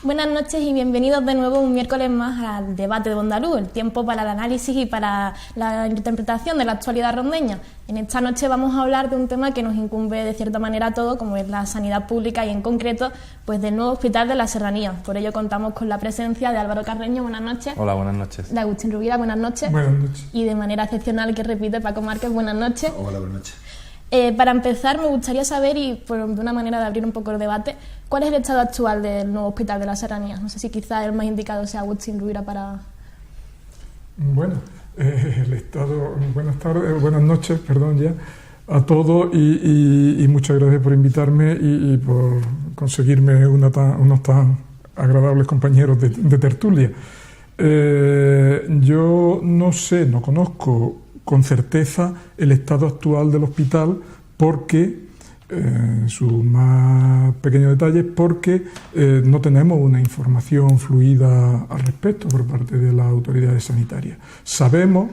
Buenas noches y bienvenidos de nuevo un miércoles más al debate de Bondaluz, el tiempo para el análisis y para la interpretación de la actualidad rondeña. En esta noche vamos a hablar de un tema que nos incumbe de cierta manera a todos, como es la sanidad pública y en concreto pues del nuevo hospital de la Serranía. Por ello contamos con la presencia de Álvaro Carreño, buenas noches. Hola, buenas noches. De Agustín Rubira, buenas noches. Buenas noches. Y de manera excepcional que repite Paco Márquez, buenas noches. Hola, buenas noches. Para empezar, me gustaría saber, y de una manera de abrir un poco el debate, ¿cuál es el estado actual del nuevo hospital de la Serranía? No sé si quizá el más indicado sea Agustín Rubira para... Bueno, el estado... buenas noches, perdón ya, a todos y muchas gracias por invitarme y por conseguirme unos tan agradables compañeros de tertulia. Yo no conozco con certeza el estado actual del hospital porque, en sus más pequeños detalles, porque no tenemos una información fluida al respecto por parte de las autoridades sanitarias. Sabemos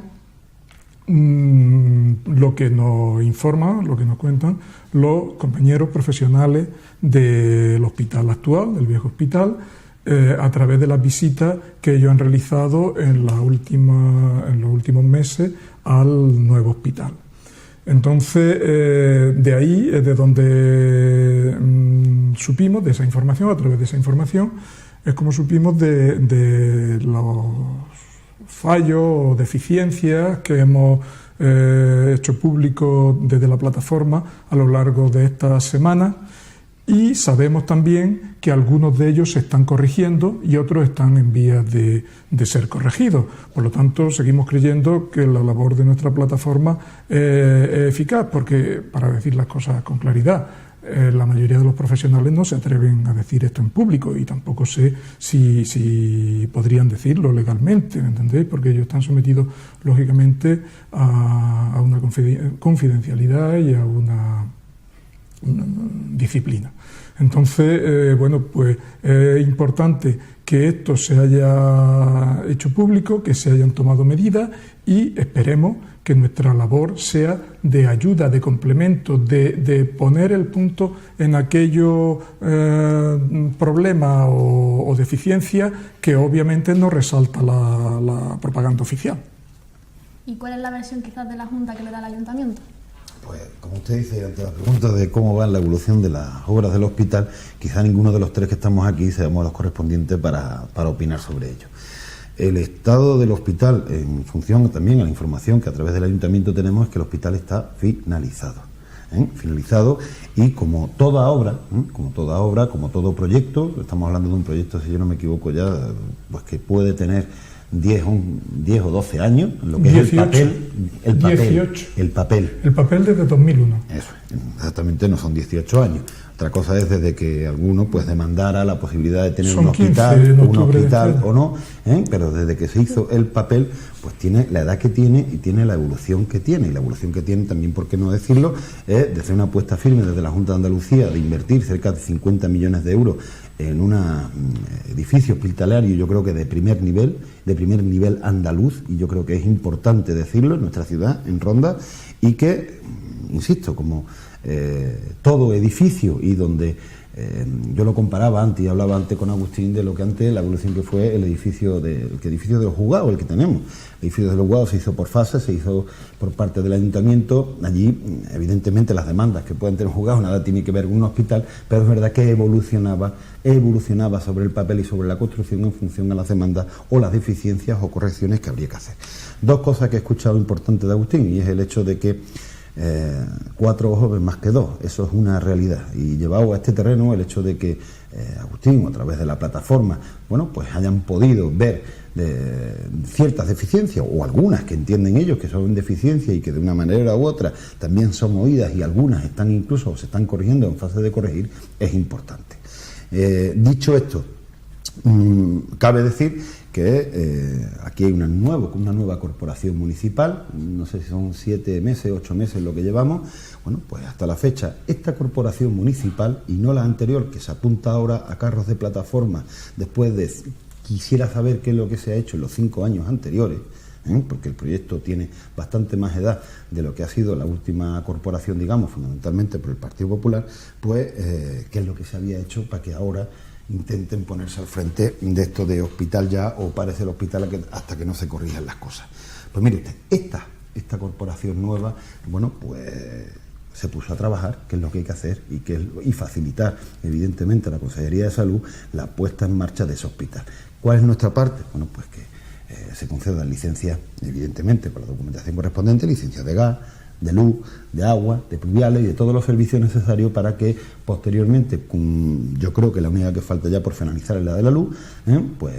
lo que nos informan, lo que nos cuentan los compañeros profesionales del hospital actual, del viejo hospital, a través de las visitas que ellos han realizado en los últimos meses al nuevo hospital. Entonces, de ahí es de donde supimos de esa información, a través de esa información, es como supimos de los fallos o deficiencias que hemos hecho público desde la plataforma a lo largo de estas semanas. Y sabemos también que algunos de ellos se están corrigiendo y otros están en vías de ser corregidos. Por lo tanto, seguimos creyendo que la labor de nuestra plataforma es eficaz, porque, para decir las cosas con claridad, la mayoría de los profesionales no se atreven a decir esto en público y tampoco sé si podrían decirlo legalmente, ¿me entendéis? Porque ellos están sometidos, lógicamente, a una confidencialidad y a una disciplina. Entonces, pues es importante que esto se haya hecho público, que se hayan tomado medidas y esperemos que nuestra labor sea de ayuda, de complemento, de poner el punto en aquellos problemas o deficiencias que obviamente no resalta la propaganda oficial. ¿Y cuál es la versión quizás de la Junta que le da al Ayuntamiento? Pues, como usted dice, ante la pregunta de cómo va la evolución de las obras del hospital, quizá ninguno de los tres que estamos aquí seamos los correspondientes para opinar sobre ello. El estado del hospital, en función también a la información que a través del ayuntamiento tenemos, es que el hospital está finalizado. Finalizado, y como toda obra, como todo proyecto, estamos hablando de un proyecto, si yo no me equivoco ya, pues que puede tener 10 o 12 años, en lo que 18, es el papel. El papel desde 2001. Eso, exactamente, no son 18 años. Otra cosa es desde que alguno pues demandara la posibilidad de tener un hospital o no, pero desde que se hizo el papel, pues tiene la edad que tiene y tiene la evolución que tiene. Y la evolución que tiene también, por qué no decirlo, es desde una apuesta firme desde la Junta de Andalucía de invertir cerca de 50 millones de euros en un edificio hospitalario, yo creo que de primer nivel andaluz, y yo creo que es importante decirlo en nuestra ciudad, en Ronda, y que, insisto, como todo edificio, y donde yo lo comparaba antes y hablaba antes con Agustín de lo que antes, la evolución que fue el edificio de los juzgados, el que tenemos. El edificio de los juzgados se hizo por fases, se hizo por parte del ayuntamiento. Allí, evidentemente, las demandas que pueden tener juzgados nada tiene que ver con un hospital, pero es verdad que evolucionaba sobre el papel y sobre la construcción en función a las demandas o las deficiencias o correcciones que habría que hacer. Dos cosas que he escuchado importantes de Agustín, y es el hecho de que 4 ojos ven más que 2, eso es una realidad, y llevado a este terreno el hecho de que Agustín, a través de la plataforma, bueno, pues hayan podido ver ciertas deficiencias, o algunas que entienden ellos que son deficiencias y que de una manera u otra también son oídas, y algunas están incluso se están corrigiendo en fase de corregir, es importante. Dicho esto, cabe decir que aquí hay una nueva corporación municipal, no sé si son 7 meses, 8 meses lo que llevamos. Bueno, pues hasta la fecha, esta corporación municipal, y no la anterior, que se apunta ahora a carros de plataforma, después de, quisiera saber qué es lo que se ha hecho en los 5 años anteriores, porque el proyecto tiene bastante más edad de lo que ha sido la última corporación, digamos, fundamentalmente por el Partido Popular, pues qué es lo que se había hecho para que ahora intenten ponerse al frente de esto de hospital ya o parece el hospital hasta que no se corrijan las cosas. Pues mire usted, esta corporación nueva, bueno, pues se puso a trabajar, que es lo que hay que hacer, y facilitar, evidentemente, a la Consejería de Salud la puesta en marcha de ese hospital. ¿Cuál es nuestra parte? Bueno, pues que se concedan licencias, evidentemente, con la documentación correspondiente, licencias de gas, de luz, de agua, de pluviales y de todos los servicios necesarios para que posteriormente, yo creo que la única que falta ya por finalizar es la de la luz, pues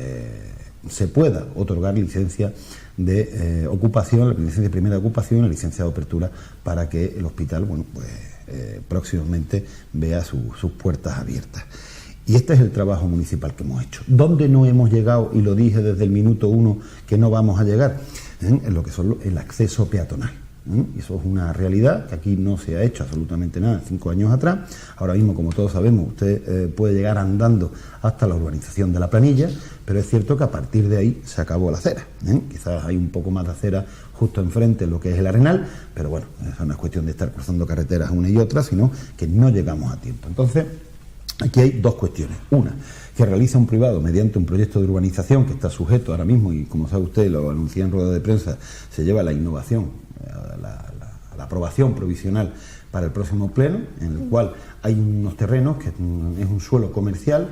se pueda otorgar licencia de ocupación, la licencia de primera ocupación y la licencia de apertura para que el hospital, bueno, pues próximamente vea sus puertas abiertas. Y este es el trabajo municipal que hemos hecho. ¿Dónde no hemos llegado? Y lo dije desde el minuto 1 que no vamos a llegar, en lo que son el acceso peatonal. Y eso es una realidad que aquí no se ha hecho absolutamente nada 5 años atrás. Ahora mismo, como todos sabemos, usted puede llegar andando hasta la urbanización de La Planilla, pero es cierto que a partir de ahí se acabó la acera. Quizás hay un poco más de acera justo enfrente en lo que es el Arenal, pero bueno, esa no es cuestión de estar cruzando carreteras una y otra, sino que no llegamos a tiempo. Entonces, aquí hay dos cuestiones. Una, que realiza un privado mediante un proyecto de urbanización que está sujeto ahora mismo, y como sabe usted, lo anuncia en rueda de prensa, se lleva la innovación, la aprobación provisional para el próximo pleno, en el cual hay unos terrenos que es un suelo comercial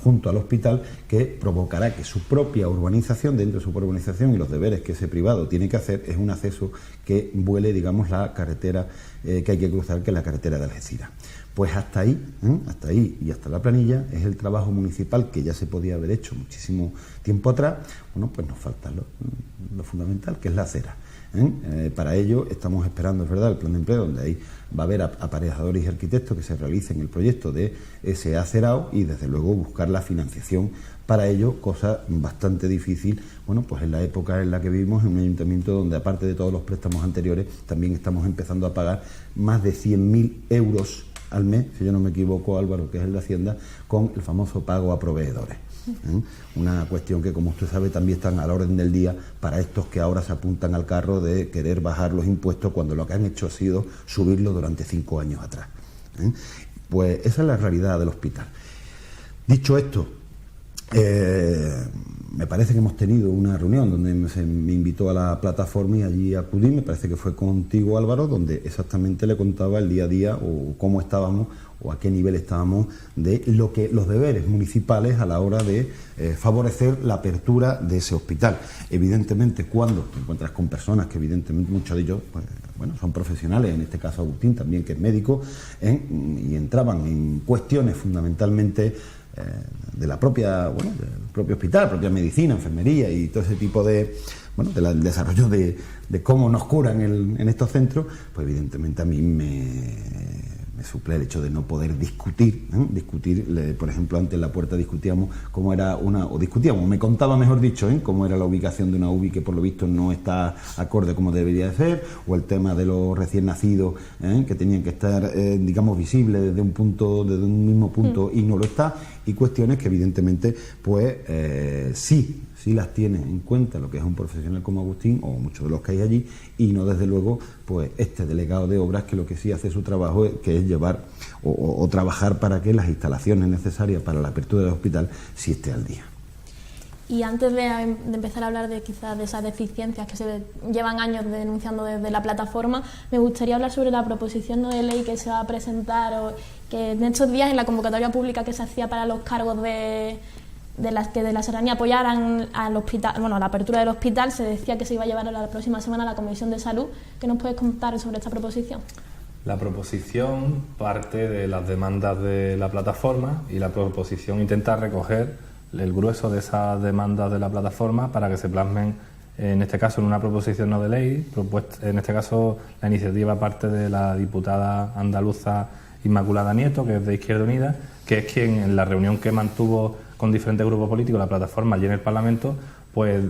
junto al hospital, que provocará que su propia urbanización, dentro de su propia urbanización y los deberes que ese privado tiene que hacer, es un acceso que vuele, digamos, la carretera que hay que cruzar, que es la carretera de Algeciras. Pues hasta ahí y hasta La Planilla es el trabajo municipal que ya se podía haber hecho muchísimo tiempo atrás. Bueno, pues nos falta lo fundamental, que es la acera. Para ello estamos esperando, es verdad, el plan de empleo, donde ahí va a haber aparejadores y arquitectos que se realicen el proyecto de ese acerado y desde luego buscar la financiación para ello, cosa bastante difícil, bueno, pues en la época en la que vivimos, en un ayuntamiento donde, aparte de todos los préstamos anteriores, también estamos empezando a pagar más de 100.000 euros al mes, si yo no me equivoco, Álvaro, que es el de Hacienda, con el famoso pago a proveedores. Una cuestión que, como usted sabe, también están a la orden del día para estos que ahora se apuntan al carro de querer bajar los impuestos cuando lo que han hecho ha sido subirlo durante 5 años atrás. Pues esa es la realidad del hospital. Dicho esto, me parece que hemos tenido una reunión donde se me invitó a la plataforma y allí acudí, me parece que fue contigo, Álvaro, donde exactamente le contaba el día a día o cómo estábamos o a qué nivel estábamos de los deberes municipales a la hora de favorecer la apertura de ese hospital. Evidentemente, cuando te encuentras con personas que evidentemente muchos de ellos pues, bueno, son profesionales, en este caso Agustín también, que es médico, y entraban en cuestiones fundamentalmente de la propia, bueno, del propio hospital, propia medicina, enfermería y todo ese tipo de, bueno, del desarrollo de cómo nos curan en estos centros, pues evidentemente a mí me suple el hecho de no poder discutir, por ejemplo, antes en la puerta discutíamos cómo era me contaba, mejor dicho, cómo era la ubicación de una UBI que por lo visto no está acorde como debería de ser, o el tema de los recién nacidos, que tenían que estar, digamos, visibles desde un mismo punto y no lo está, y cuestiones que evidentemente, pues, sí las tiene en cuenta lo que es un profesional como Agustín o muchos de los que hay allí, y no desde luego pues este delegado de obras, que lo que sí hace su trabajo que es llevar o trabajar para que las instalaciones necesarias para la apertura del hospital sí esté al día. Y antes de empezar a hablar de quizás de esas deficiencias que se llevan años denunciando desde la plataforma, me gustaría hablar sobre la proposición no de ley que se va a presentar, o que en estos días en la convocatoria pública que se hacía para los cargos de las que de la Serranía apoyaran al hospital, bueno, a la apertura del hospital, se decía que se iba a llevar la próxima semana a la Comisión de Salud. ¿Qué nos puedes contar sobre esta proposición? La proposición parte de las demandas de la plataforma, y la proposición intenta recoger el grueso de esas demandas de la plataforma para que se plasmen, en este caso, en una proposición no de ley. En este caso, la iniciativa parte de la diputada andaluza Inmaculada Nieto, que es de Izquierda Unida, que es quien, en la reunión que mantuvo con diferentes grupos políticos la plataforma allí en el Parlamento, pues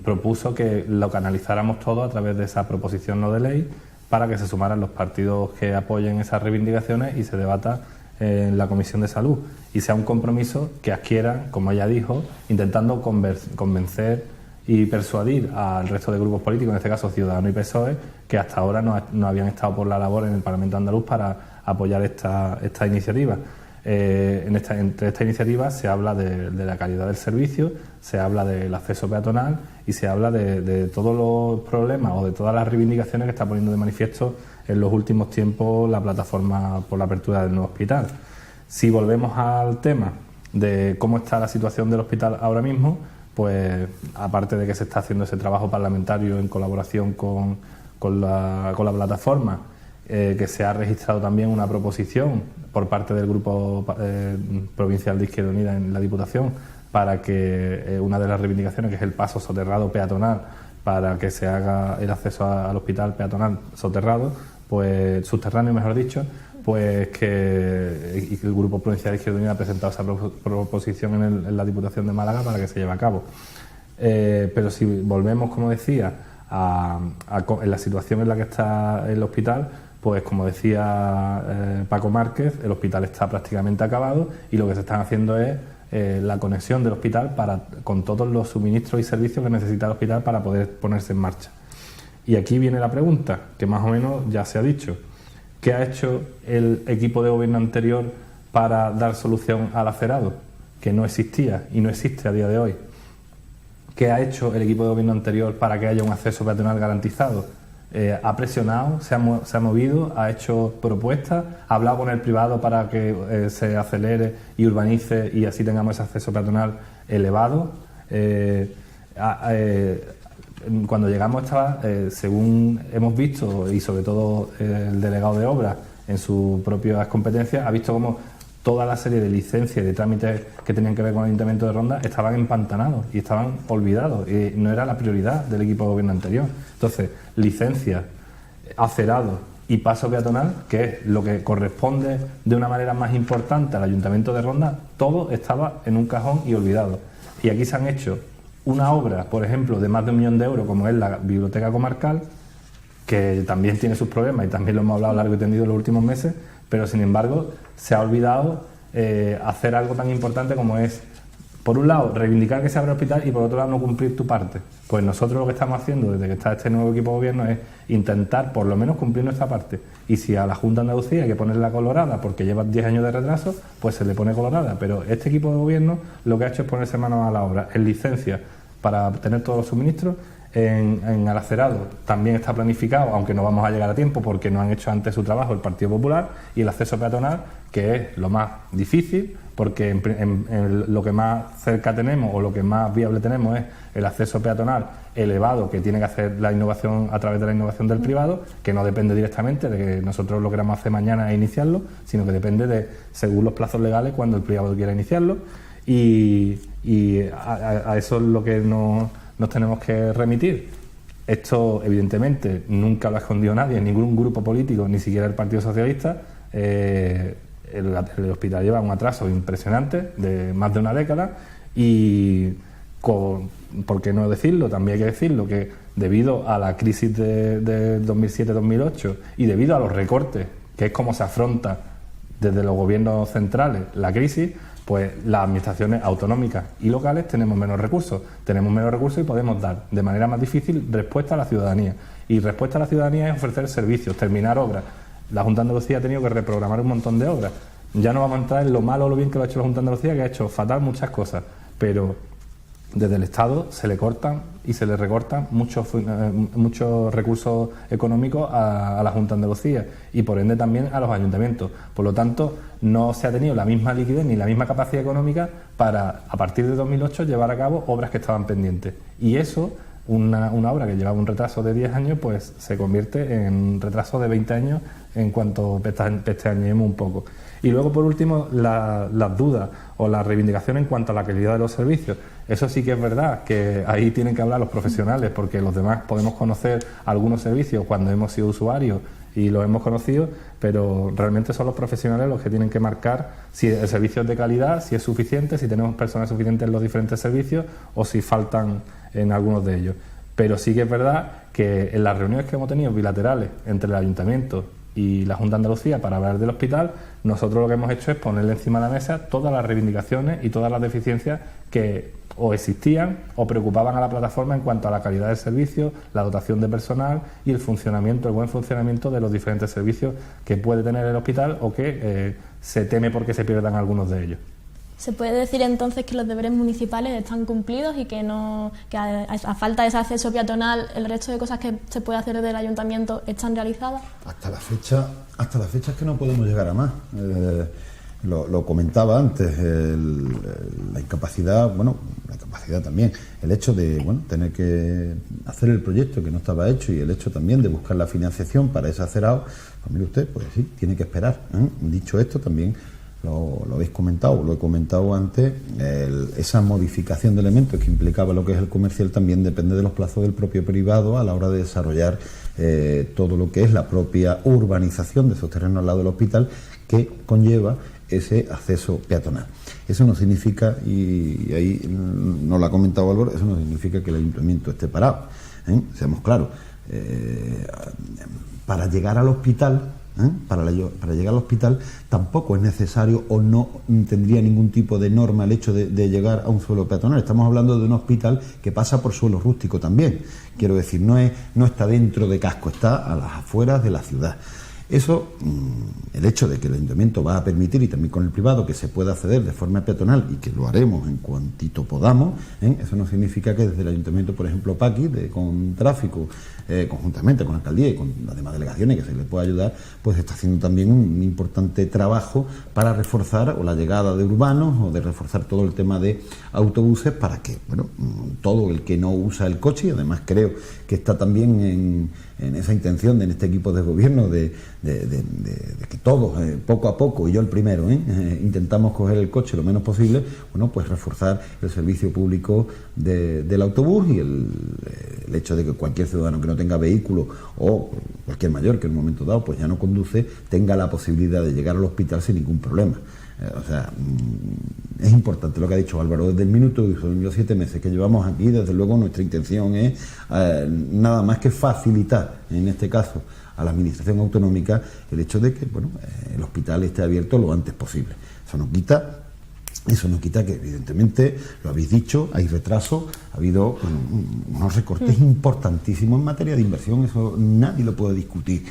propuso que lo canalizáramos todo a través de esa proposición no de ley para que se sumaran los partidos que apoyen esas reivindicaciones y se debata en la Comisión de Salud y sea un compromiso que adquieran, como ella dijo, intentando convencer y persuadir al resto de grupos políticos, en este caso Ciudadanos y PSOE, que hasta ahora no habían estado por la labor en el Parlamento andaluz para apoyar esta iniciativa. Entre esta iniciativa se habla de la calidad del servicio, se habla del acceso peatonal y se habla de todos los problemas o de todas las reivindicaciones que está poniendo de manifiesto en los últimos tiempos la plataforma por la apertura del nuevo hospital. Si volvemos al tema de cómo está la situación del hospital ahora mismo, pues aparte de que se está haciendo ese trabajo parlamentario en colaboración con la plataforma, que se ha registrado también una proposición por parte del Grupo Provincial de Izquierda Unida en la Diputación para que una de las reivindicaciones, que es el paso soterrado peatonal, para que se haga el acceso al hospital peatonal soterrado, pues subterráneo mejor dicho, pues que el Grupo Provincial de Izquierda Unida ha presentado esa proposición en la Diputación de Málaga para que se lleve a cabo. Pero si volvemos, como decía, en la situación en la que está el hospital, pues como decía Paco Márquez, el hospital está prácticamente acabado y lo que se están haciendo es la conexión del hospital con todos los suministros y servicios que necesita el hospital para poder ponerse en marcha. Y aquí viene la pregunta, que más o menos ya se ha dicho. ¿Qué ha hecho el equipo de gobierno anterior para dar solución al acerado? Que no existía y no existe a día de hoy. ¿Qué ha hecho el equipo de gobierno anterior para que haya un acceso peatonal garantizado? Ha presionado, se ha movido, ha hecho propuestas, ha hablado con el privado para que se acelere y urbanice y así tengamos ese acceso peatonal elevado. Cuando llegamos estaba, según hemos visto, y sobre todo el delegado de obras en sus propias competencias, ha visto cómo toda la serie de licencias y de trámites que tenían que ver con el Ayuntamiento de Ronda estaban empantanados y estaban olvidados, y no era la prioridad del equipo de gobierno anterior. Entonces, licencias, acerado y paso peatonal, que es lo que corresponde de una manera más importante al Ayuntamiento de Ronda, todo estaba en un cajón y olvidado. Y aquí se han hecho una obra, por ejemplo, de más de 1 millón de euros, como es la Biblioteca Comarcal, que también tiene sus problemas y también lo hemos hablado largo y tendido en los últimos meses, pero sin embargo se ha olvidado hacer algo tan importante como es, por un lado, reivindicar que se abra el hospital y por otro lado no cumplir tu parte. Pues nosotros lo que estamos haciendo desde que está este nuevo equipo de gobierno es intentar por lo menos cumplir nuestra parte, y si a la Junta de Andalucía hay que ponerla colorada porque lleva 10 años de retraso, pues se le pone colorada, pero este equipo de gobierno lo que ha hecho es ponerse manos a la obra en licencia para tener todos los suministros. En Alacerado también está planificado, aunque no vamos a llegar a tiempo porque no han hecho antes su trabajo el Partido Popular, y el acceso peatonal, que es lo más difícil porque en lo que más cerca tenemos o lo que más viable tenemos es el acceso peatonal elevado, que tiene que hacer la innovación a través de la innovación del privado, que no depende directamente de que nosotros lo queramos hacer mañana e iniciarlo, sino que depende de, según los plazos legales, cuando el privado quiera iniciarlo, y a eso es lo que nos tenemos que remitir. Esto, evidentemente, nunca lo ha escondido nadie, ningún grupo político, ni siquiera el Partido Socialista. El hospital lleva un atraso impresionante de más de una década y, por qué no decirlo, también hay que decirlo, que debido a la crisis de 2007-2008 y debido a los recortes, que es como se afronta desde los gobiernos centrales la crisis, pues las administraciones autonómicas y locales tenemos menos recursos y podemos dar de manera más difícil respuesta a la ciudadanía. Y respuesta a la ciudadanía es ofrecer servicios, terminar obras. La Junta de Andalucía ha tenido que reprogramar un montón de obras. Ya no vamos a entrar en lo malo o lo bien que lo ha hecho la Junta de Andalucía, que ha hecho fatal muchas cosas, pero desde el Estado se le cortan y se le recortan muchos recursos económicos a la Junta de Andalucía y por ende también a los ayuntamientos. Por lo tanto, no se ha tenido la misma liquidez ni la misma capacidad económica para, a partir de 2008, llevar a cabo obras que estaban pendientes. Y eso, una obra que llevaba un retraso de 10 años, pues se convierte en un retraso de 20 años en cuanto pestañeemos un poco. Y luego, por último, las dudas o la reivindicación en cuanto a la calidad de los servicios. Eso sí que es verdad, que ahí tienen que hablar los profesionales, porque los demás podemos conocer algunos servicios cuando hemos sido usuarios y los hemos conocido, pero realmente son los profesionales los que tienen que marcar si el servicio es de calidad, si es suficiente, si tenemos personas suficientes en los diferentes servicios o si faltan en algunos de ellos. Pero sí que es verdad que en las reuniones que hemos tenido bilaterales entre el Ayuntamiento y la Junta de Andalucía para hablar del hospital, nosotros lo que hemos hecho es ponerle encima de la mesa todas las reivindicaciones y todas las deficiencias que o existían o preocupaban a la plataforma en cuanto a la calidad del servicio, la dotación de personal y el buen funcionamiento de los diferentes servicios que puede tener el hospital o que se teme porque se pierdan algunos de ellos. ¿Se puede decir entonces que los deberes municipales están cumplidos y que a falta de ese acceso peatonal el resto de cosas que se puede hacer desde el ayuntamiento están realizadas? Hasta la fecha es que no podemos llegar a más. Lo comentaba antes, la incapacidad también, el hecho de tener que hacer el proyecto que no estaba hecho y el hecho también de buscar la financiación para ese acerado, pues mire usted, pues sí, tiene que esperar. Dicho esto, también lo habéis comentado, lo he comentado antes, esa modificación de elementos que implicaba lo que es el comercial también depende de los plazos del propio privado a la hora de desarrollar todo lo que es la propia urbanización de esos terrenos al lado del hospital que conlleva ese acceso peatonal. Eso no significa, y ahí no lo ha comentado Álvaro, eso no significa que el ayuntamiento esté parado, seamos claros. Para llegar al hospital, para llegar al hospital tampoco es necesario o no tendría ningún tipo de norma el hecho de llegar a un suelo peatonal. Estamos hablando de un hospital que pasa por suelo rústico también. Quiero decir, no está dentro de casco, está a las afueras de la ciudad. Eso, el hecho de que el ayuntamiento va a permitir, y también con el privado, que se pueda acceder de forma peatonal y que lo haremos en cuantito podamos, eso no significa que desde el ayuntamiento, por ejemplo, Paqui, con tráfico, conjuntamente con la alcaldía y con las demás delegaciones que se le pueda ayudar, pues está haciendo también un importante trabajo para reforzar la llegada de urbanos o de reforzar todo el tema de autobuses para que, todo el que no usa el coche, y además creo que está también en esa intención en este equipo de gobierno de que todos, poco a poco, y yo el primero, intentamos coger el coche lo menos posible, pues reforzar el servicio público del autobús y el hecho de que cualquier ciudadano que no tenga vehículo o cualquier mayor que en un momento dado pues ya no conduce, tenga la posibilidad de llegar al hospital sin ningún problema. Es importante lo que ha dicho Álvaro. Desde el minuto, son los 7 meses que llevamos aquí, desde luego nuestra intención es nada más que facilitar, en este caso, a la administración autonómica el hecho de que el hospital esté abierto lo antes posible. Eso no quita que, evidentemente, lo habéis dicho, hay retraso, ha habido unos recortes importantísimos en materia de inversión, eso nadie lo puede discutir,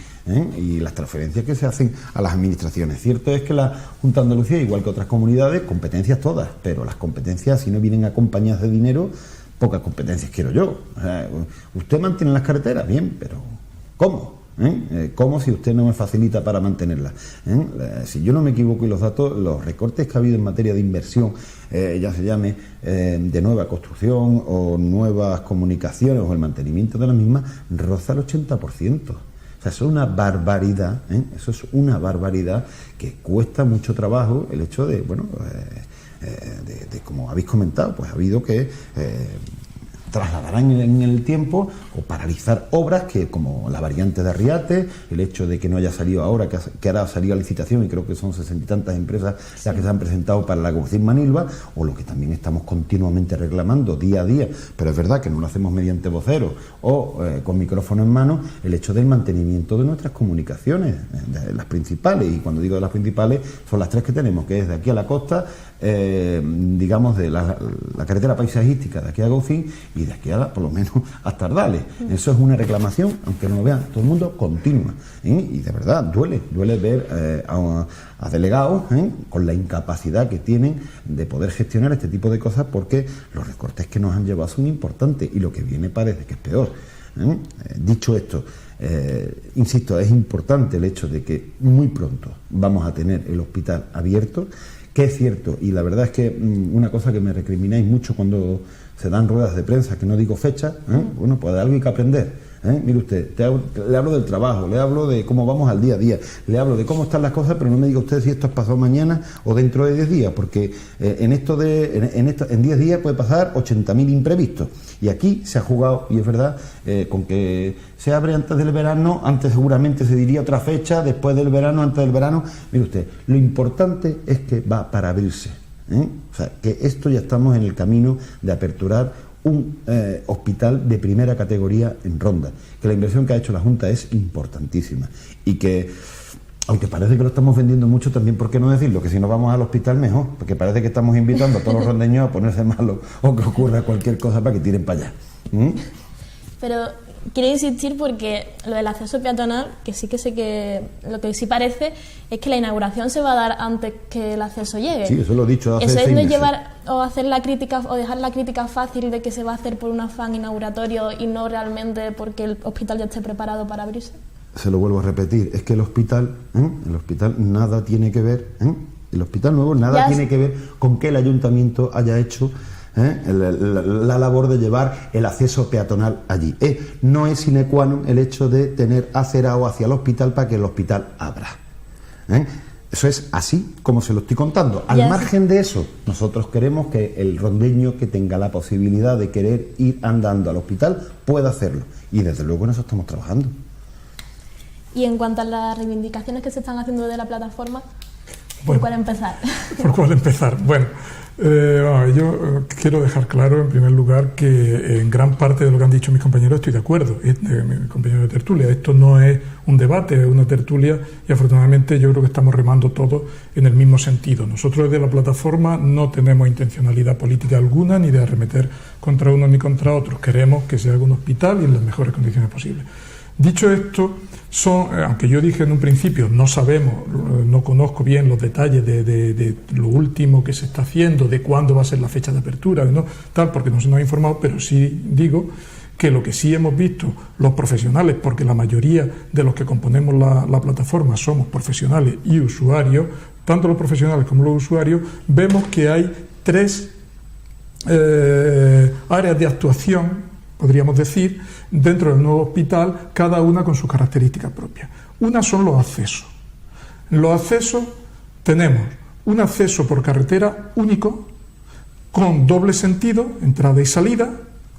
y las transferencias que se hacen a las administraciones. Cierto es que la Junta de Andalucía, igual que otras comunidades, competencias todas, pero las competencias, si no vienen acompañadas de dinero, pocas competencias quiero yo. Usted mantiene las carreteras, bien, pero ¿cómo? ¿Cómo si usted no me facilita para mantenerla? Si yo no me equivoco, y los datos, los recortes que ha habido en materia de inversión, ya se llame de nueva construcción o nuevas comunicaciones o el mantenimiento de la misma, roza el 80%. O sea, eso es una barbaridad, eso es una barbaridad que cuesta mucho trabajo el hecho de, como habéis comentado, pues ha habido que trasladarán en el tiempo o paralizar obras que, como la variante de Arriate, el hecho de que no haya salido ahora, que ahora ha salido a licitación, y creo que son 60 y tantas empresas las que se han presentado para la Gocín Manilva, o lo que también estamos continuamente reclamando día a día, pero es verdad que no lo hacemos mediante voceros o con micrófono en mano, el hecho del mantenimiento de nuestras comunicaciones, de las principales, y cuando digo de las principales son las 3 que tenemos, que es de aquí a la costa, digamos de la carretera paisajística de aquí a Gocín y de aquí a por lo menos hasta Ardales. Eso es una reclamación, aunque no lo vean todo el mundo, continua, y de verdad duele ver a delegados con la incapacidad que tienen de poder gestionar este tipo de cosas, porque los recortes que nos han llevado son importantes y lo que viene parece que es peor. Dicho esto, insisto, es importante el hecho de que muy pronto vamos a tener el hospital abierto, que es cierto, y la verdad es que una cosa que me recrimináis mucho cuando se dan ruedas de prensa, que no digo fecha, pues de algo hay que aprender. Mire usted, le hablo del trabajo, le hablo de cómo vamos al día a día, le hablo de cómo están las cosas, pero no me diga usted si esto es pasado mañana o dentro de 10 días, porque en 10 días puede pasar 80.000 imprevistos. Y aquí se ha jugado, y es verdad, con que se abre antes del verano, antes seguramente se diría otra fecha, después del verano, antes del verano. Mire usted, lo importante es que va para abrirse. O sea, que esto ya estamos en el camino de aperturar un hospital de primera categoría en Ronda, que la inversión que ha hecho la Junta es importantísima y que, aunque parece que lo estamos vendiendo mucho, también, ¿por qué no decirlo? Que si nos vamos al hospital mejor, porque parece que estamos invitando a todos los rondeños a ponerse malos o que ocurra cualquier cosa para que tiren para allá. Pero quiero insistir porque lo del acceso peatonal, que sí que sé que lo que sí parece es que la inauguración se va a dar antes que el acceso llegue. Sí, eso lo he dicho hace 6 meses. Eso es no llevar o hacer la crítica o dejar la crítica fácil de que se va a hacer por un afán inauguratorio y no realmente porque el hospital ya esté preparado para abrirse. Se lo vuelvo a repetir, es que el hospital nada tiene que ver, el hospital nuevo nada tiene que ver con que el ayuntamiento haya hecho la labor de llevar el acceso peatonal allí. No es sine qua non el hecho de tener acerado hacia el hospital para que el hospital abra. Eso es así como se lo estoy contando. Al margen de eso, nosotros queremos que el rondeño que tenga la posibilidad de querer ir andando al hospital pueda hacerlo. Y desde luego en eso estamos trabajando. Y en cuanto a las reivindicaciones que se están haciendo de la plataforma, ¿por cuál empezar? ¿Por cuál empezar? Bueno, yo quiero dejar claro en primer lugar que en gran parte de lo que han dicho mis compañeros estoy de acuerdo, mis compañeros de tertulia. Esto no es un debate, es una tertulia y afortunadamente yo creo que estamos remando todos en el mismo sentido. Nosotros desde la plataforma no tenemos intencionalidad política alguna ni de arremeter contra uno ni contra otros. Queremos que se haga un hospital y en las mejores condiciones posibles. Dicho esto, aunque yo dije en un principio, no sabemos, no conozco bien los detalles de lo último que se está haciendo, de cuándo va a ser la fecha de apertura, ¿no? Tal, porque no se nos ha informado, pero sí digo que lo que sí hemos visto los profesionales, porque la mayoría de los que componemos la plataforma somos profesionales y usuarios, tanto los profesionales como los usuarios, vemos que hay 3 áreas de actuación, podríamos decir, dentro del nuevo hospital, cada una con sus características propias. Una son los accesos. Los accesos tenemos un acceso por carretera único, con doble sentido, entrada y salida,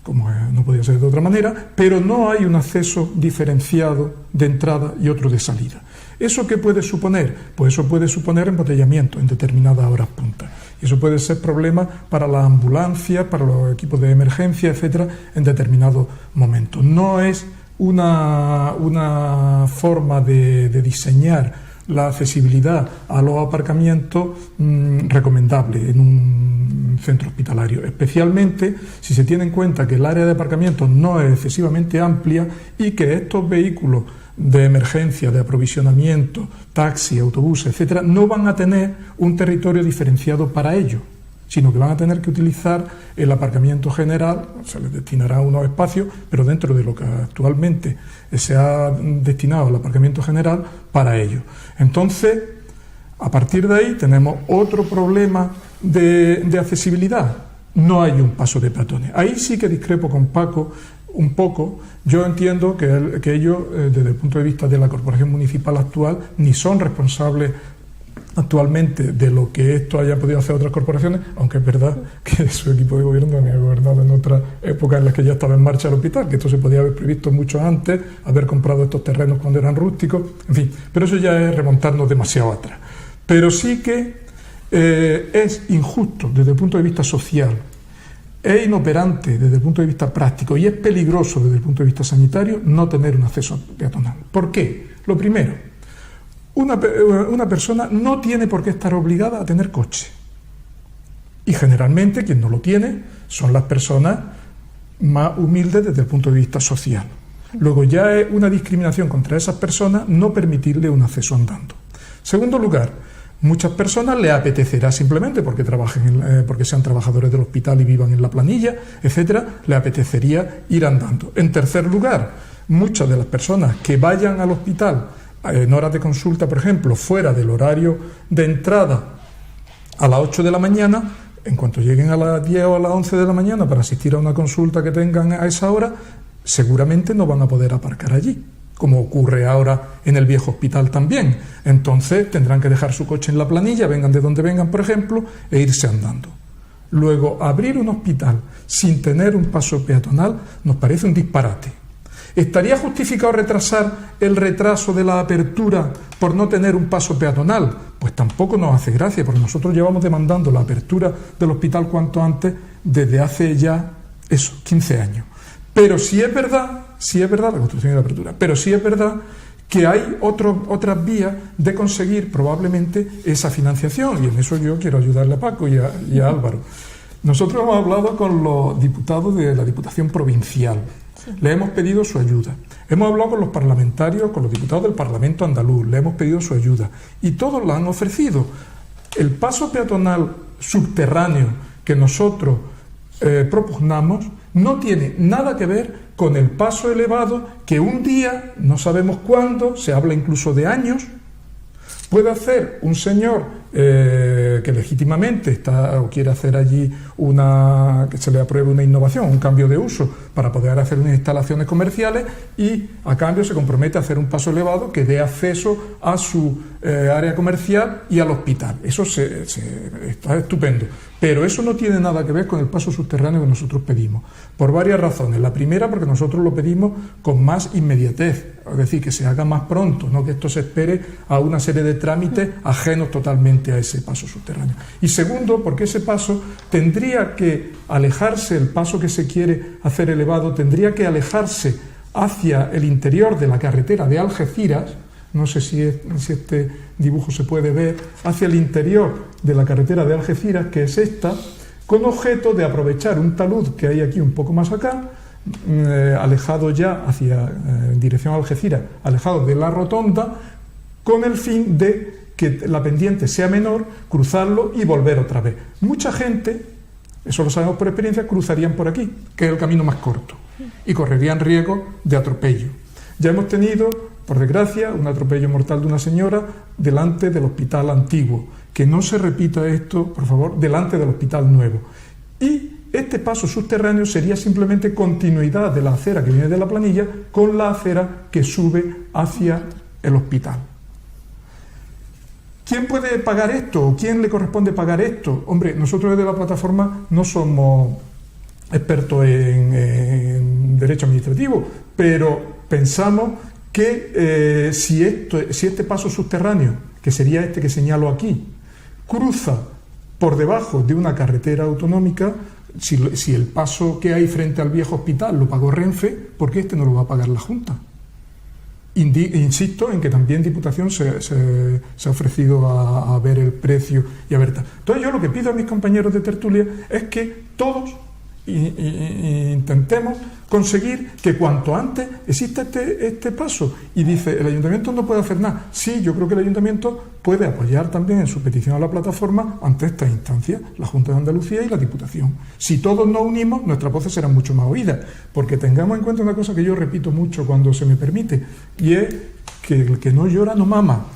como no podía ser de otra manera, pero no hay un acceso diferenciado de entrada y otro de salida. ¿Eso qué puede suponer? Pues eso puede suponer embotellamiento en determinadas horas puntas. Y eso puede ser problema para la ambulancia, para los equipos de emergencia, etcétera, en determinados momentos. No es una forma de diseñar la accesibilidad a los aparcamientos recomendable en un centro hospitalario, especialmente si se tiene en cuenta que el área de aparcamientos no es excesivamente amplia y que estos vehículos de emergencia, de aprovisionamiento, taxi, autobuses, etcétera, no van a tener un territorio diferenciado para ello, sino que van a tener que utilizar el aparcamiento general, se les destinará unos espacios, pero dentro de lo que actualmente se ha destinado al aparcamiento general para ello. Entonces, a partir de ahí tenemos otro problema de accesibilidad. No hay un paso de peatones. Ahí sí que discrepo con Paco un poco. Yo entiendo que ellos, desde el punto de vista de la corporación municipal actual, ni son responsables actualmente de lo que esto haya podido hacer otras corporaciones, aunque es verdad que su equipo de gobierno también ha gobernado en otras épocas en las que ya estaba en marcha el hospital, que esto se podía haber previsto mucho antes, haber comprado estos terrenos cuando eran rústicos, en fin, pero eso ya es remontarnos demasiado atrás. Pero sí que es injusto desde el punto de vista social, es inoperante desde el punto de vista práctico y es peligroso desde el punto de vista sanitario no tener un acceso peatonal. ¿Por qué? Lo primero, una persona no tiene por qué estar obligada a tener coche. Y generalmente quien no lo tiene son las personas más humildes desde el punto de vista social. Luego ya es una discriminación contra esas personas no permitirle un acceso andando. Segundo lugar, muchas personas les apetecerá simplemente porque porque sean trabajadores del hospital y vivan en la planilla, etcétera, les apetecería ir andando. En tercer lugar, muchas de las personas que vayan al hospital en horas de consulta, por ejemplo, fuera del horario de entrada a las 8 de la mañana, en cuanto lleguen a las 10 o a las 11 de la mañana para asistir a una consulta que tengan a esa hora, seguramente no van a poder aparcar allí, como ocurre ahora en el viejo hospital también. Entonces tendrán que dejar su coche en la planilla, vengan de donde vengan, por ejemplo, e irse andando. Luego, abrir un hospital sin tener un paso peatonal nos parece un disparate. ¿Estaría justificado retrasar el retraso de la apertura por no tener un paso peatonal? Pues tampoco nos hace gracia, porque nosotros llevamos demandando la apertura del hospital cuanto antes desde hace ya, 15 años. Pero sí es verdad la construcción y la apertura, pero sí es verdad que hay otras vías de conseguir probablemente esa financiación, y en eso yo quiero ayudarle a Paco y a Álvaro. Nosotros hemos hablado con los diputados de la Diputación Provincial, le hemos pedido su ayuda. Hemos hablado con los parlamentarios, con los diputados del Parlamento andaluz, le hemos pedido su ayuda. Y todos la han ofrecido. El paso peatonal subterráneo que nosotros propugnamos no tiene nada que ver con el paso elevado que un día, no sabemos cuándo, se habla incluso de años, puede hacer un señor que legítimamente está o quiere hacer allí que se le apruebe una innovación, un cambio de uso para poder hacer unas instalaciones comerciales y a cambio se compromete a hacer un paso elevado que dé acceso a su área comercial y al hospital. Eso está estupendo, pero eso no tiene nada que ver con el paso subterráneo que nosotros pedimos, por varias razones. La primera, porque nosotros lo pedimos con más inmediatez, es decir, que se haga más pronto, no que esto se espere a una serie de trámites ajenos totalmente a ese paso subterráneo. Y segundo, porque ese paso tendría que alejarse, el paso que se quiere hacer elevado, tendría que alejarse hacia el interior de la carretera de Algeciras, no sé si este dibujo se puede ver, hacia el interior de la carretera de Algeciras, que es esta, con objeto de aprovechar un talud que hay aquí un poco más acá, alejado ya en dirección a Algeciras, alejado de la rotonda, con el fin de que la pendiente sea menor, cruzarlo y volver otra vez. Mucha gente, eso lo sabemos por experiencia, cruzarían por aquí, que es el camino más corto, y correrían riesgo de atropello. Ya hemos tenido, por desgracia, un atropello mortal de una señora delante del hospital antiguo. Que no se repita esto, por favor, delante del hospital nuevo. Y este paso subterráneo sería simplemente continuidad de la acera que viene de la Planilla con la acera que sube hacia el hospital. ¿Quién puede pagar esto? ¿O quién le corresponde pagar esto? Hombre, nosotros desde la plataforma no somos expertos en derecho administrativo, pero pensamos que si este paso subterráneo, que sería este que señalo aquí, cruza por debajo de una carretera autonómica, si el paso que hay frente al viejo hospital lo pagó Renfe, ¿por qué este no lo va a pagar la Junta? Insisto en que también Diputación se ha ofrecido a ver el precio y a ver tal. Entonces yo lo que pido a mis compañeros de tertulia es que todos intentemos conseguir que cuanto antes exista este paso. Y dice, el Ayuntamiento no puede hacer nada. Sí, yo creo que el Ayuntamiento puede apoyar también en su petición a la plataforma ante esta instancia, la Junta de Andalucía y la Diputación. Si todos nos unimos, nuestras voces serán mucho más oídas, porque tengamos en cuenta una cosa que yo repito mucho cuando se me permite, y es que el que no llora no mama,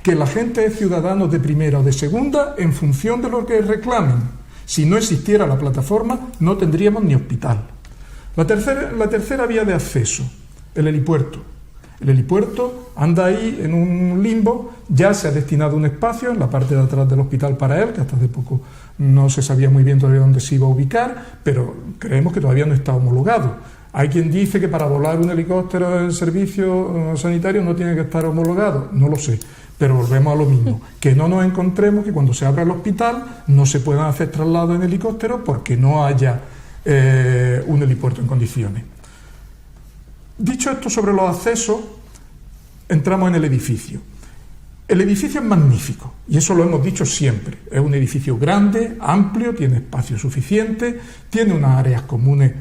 que la gente es ciudadano de primera o de segunda en función de lo que reclamen. Si no existiera la plataforma, no tendríamos ni hospital. La tercera vía de acceso, el helipuerto. El helipuerto anda ahí en un limbo, ya se ha destinado un espacio en la parte de atrás del hospital para él, que hasta hace poco no se sabía muy bien todavía dónde se iba a ubicar, pero creemos que todavía no está homologado. Hay quien dice que para volar un helicóptero en servicio sanitario no tiene que estar homologado, no lo sé. Pero volvemos a lo mismo, que no nos encontremos que cuando se abra el hospital no se puedan hacer traslados en helicóptero porque no haya un helipuerto en condiciones. Dicho esto sobre los accesos, entramos en el edificio. El edificio es magnífico, y eso lo hemos dicho siempre. Es un edificio grande, amplio, tiene espacio suficiente, tiene unas áreas comunes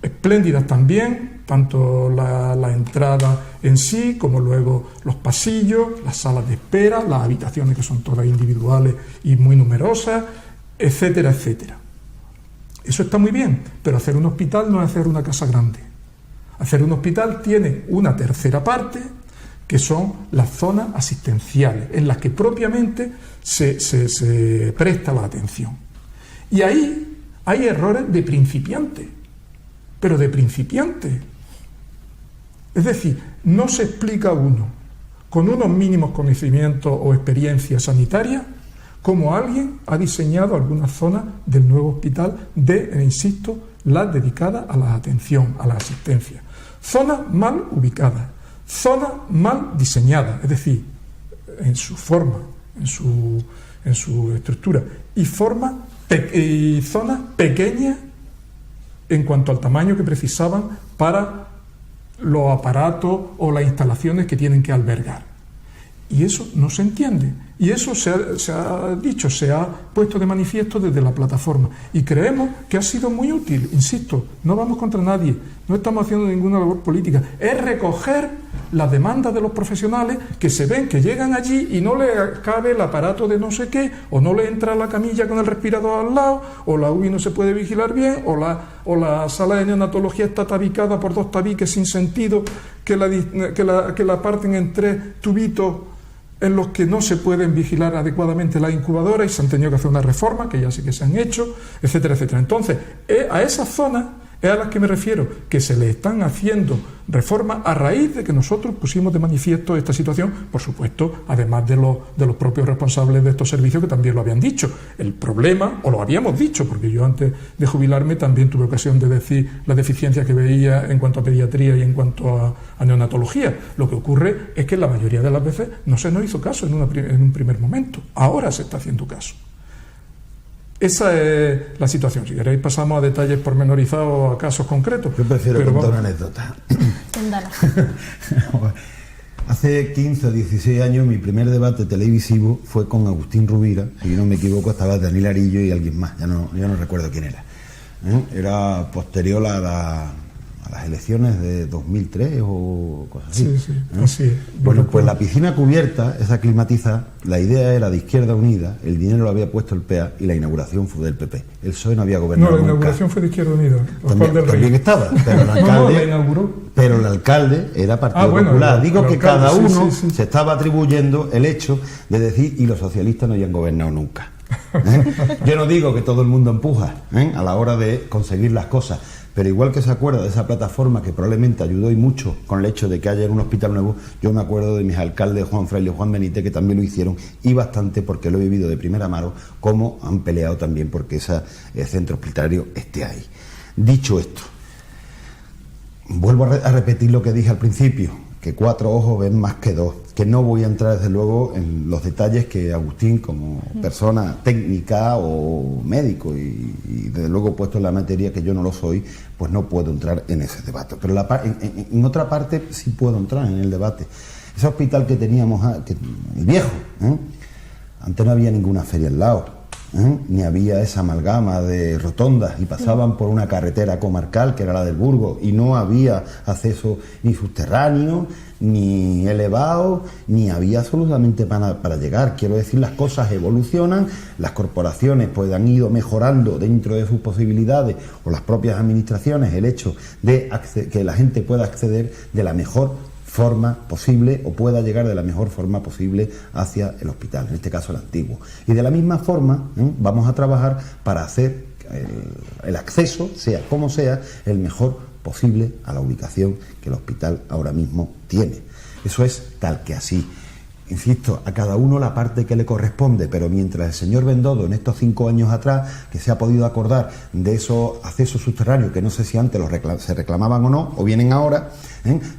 espléndidas también, tanto la entrada en sí, como luego los pasillos, las salas de espera, las habitaciones que son todas individuales y muy numerosas, etcétera, etcétera. Eso está muy bien, pero hacer un hospital no es hacer una casa grande. Hacer un hospital tiene una tercera parte, que son las zonas asistenciales, en las que propiamente se presta la atención. Y ahí hay errores de principiante, pero de principiante. Es decir, no se explica uno, con unos mínimos conocimientos o experiencia sanitaria, cómo alguien ha diseñado algunas zonas del nuevo hospital insisto, las dedicadas a la atención, a la asistencia. Zonas mal ubicadas, zonas mal diseñadas, es decir, en su forma, en su estructura, y zonas pequeñas en cuanto al tamaño que precisaban para los aparatos o las instalaciones que tienen que albergar. Y eso no se entiende. Y eso se ha dicho, se ha puesto de manifiesto desde la plataforma. Y creemos que ha sido muy útil, insisto, no vamos contra nadie, no estamos haciendo ninguna labor política, es recoger las demandas de los profesionales que se ven que llegan allí y no le cabe el aparato de no sé qué, o no le entra la camilla con el respirador al lado, o la UBI no se puede vigilar bien, o la sala de neonatología está tabicada por 2 tabiques sin sentido que la parten en 3 tubitos en los que no se pueden vigilar adecuadamente las incubadoras y se han tenido que hacer una reforma, que ya sí que se han hecho, etcétera, etcétera. Entonces, a esas zonas es a las que me refiero, que se le están haciendo reformas a raíz de que nosotros pusimos de manifiesto esta situación, por supuesto, además de los propios responsables de estos servicios que también lo habían dicho. El problema, o lo habíamos dicho, porque yo antes de jubilarme también tuve ocasión de decir las deficiencias que veía en cuanto a pediatría y en cuanto a neonatología. Lo que ocurre es que la mayoría de las veces no se nos hizo caso en un primer momento. Ahora se está haciendo caso. Esa es la situación. Si queréis pasamos a detalles pormenorizados, a casos concretos. Yo prefiero contar una anécdota. Hace 15 o 16 años mi primer debate televisivo fue con Agustín Rubira, si no me equivoco estaba Daniel Arillo y alguien más, ya no recuerdo quién era. Era posterior a las elecciones de 2003 o cosas así. Sí, así es. Bueno, pues la piscina cubierta, esa climatizada, la idea era de Izquierda Unida, el dinero lo había puesto el PEA y la inauguración fue del PP. El PSOE no había gobernado nunca. No, la inauguración fue de Izquierda Unida. También estaba, pero el alcalde, la inauguró. Pero el alcalde era Partido Popular. Digo que cada uno se estaba atribuyendo el hecho de decir, y los socialistas no habían gobernado nunca. Yo no digo que todo el mundo empuja a la hora de conseguir las cosas, pero igual que se acuerda de esa plataforma que probablemente ayudó y mucho con el hecho de que haya un hospital nuevo, yo me acuerdo de mis alcaldes Juan Fraile y Juan Benítez, que también lo hicieron, y bastante, porque lo he vivido de primera mano, cómo han peleado también porque ese centro hospitalario esté ahí. Dicho esto, vuelvo a repetir lo que dije al principio, que 4 ojos ven más que 2, que no voy a entrar desde luego en los detalles que Agustín, como persona técnica o médico y desde luego puesto en la materia, que yo no lo soy, pues no puedo entrar en ese debate. Pero en otra parte sí puedo entrar en el debate. Ese hospital que teníamos, el viejo, antes no había ninguna feria al lado. Ni había esa amalgama de rotondas y pasaban por una carretera comarcal que era la del Burgo y no había acceso ni subterráneo ni elevado, ni había absolutamente para llegar. Quiero decir, las cosas evolucionan, las corporaciones pues han ido mejorando dentro de sus posibilidades, o las propias administraciones, el hecho de que la gente pueda acceder de la mejor forma posible o pueda llegar de la mejor forma posible hacia el hospital, en este caso el antiguo. Y de la misma forma vamos a trabajar para hacer el acceso, sea como sea, el mejor posible a la ubicación que el hospital ahora mismo tiene. Eso es tal que así. Insisto, a cada uno la parte que le corresponde, pero mientras el señor Bendodo en estos 5 años atrás, que se ha podido acordar de esos accesos subterráneos, que no sé si antes se reclamaban o no, o vienen ahora,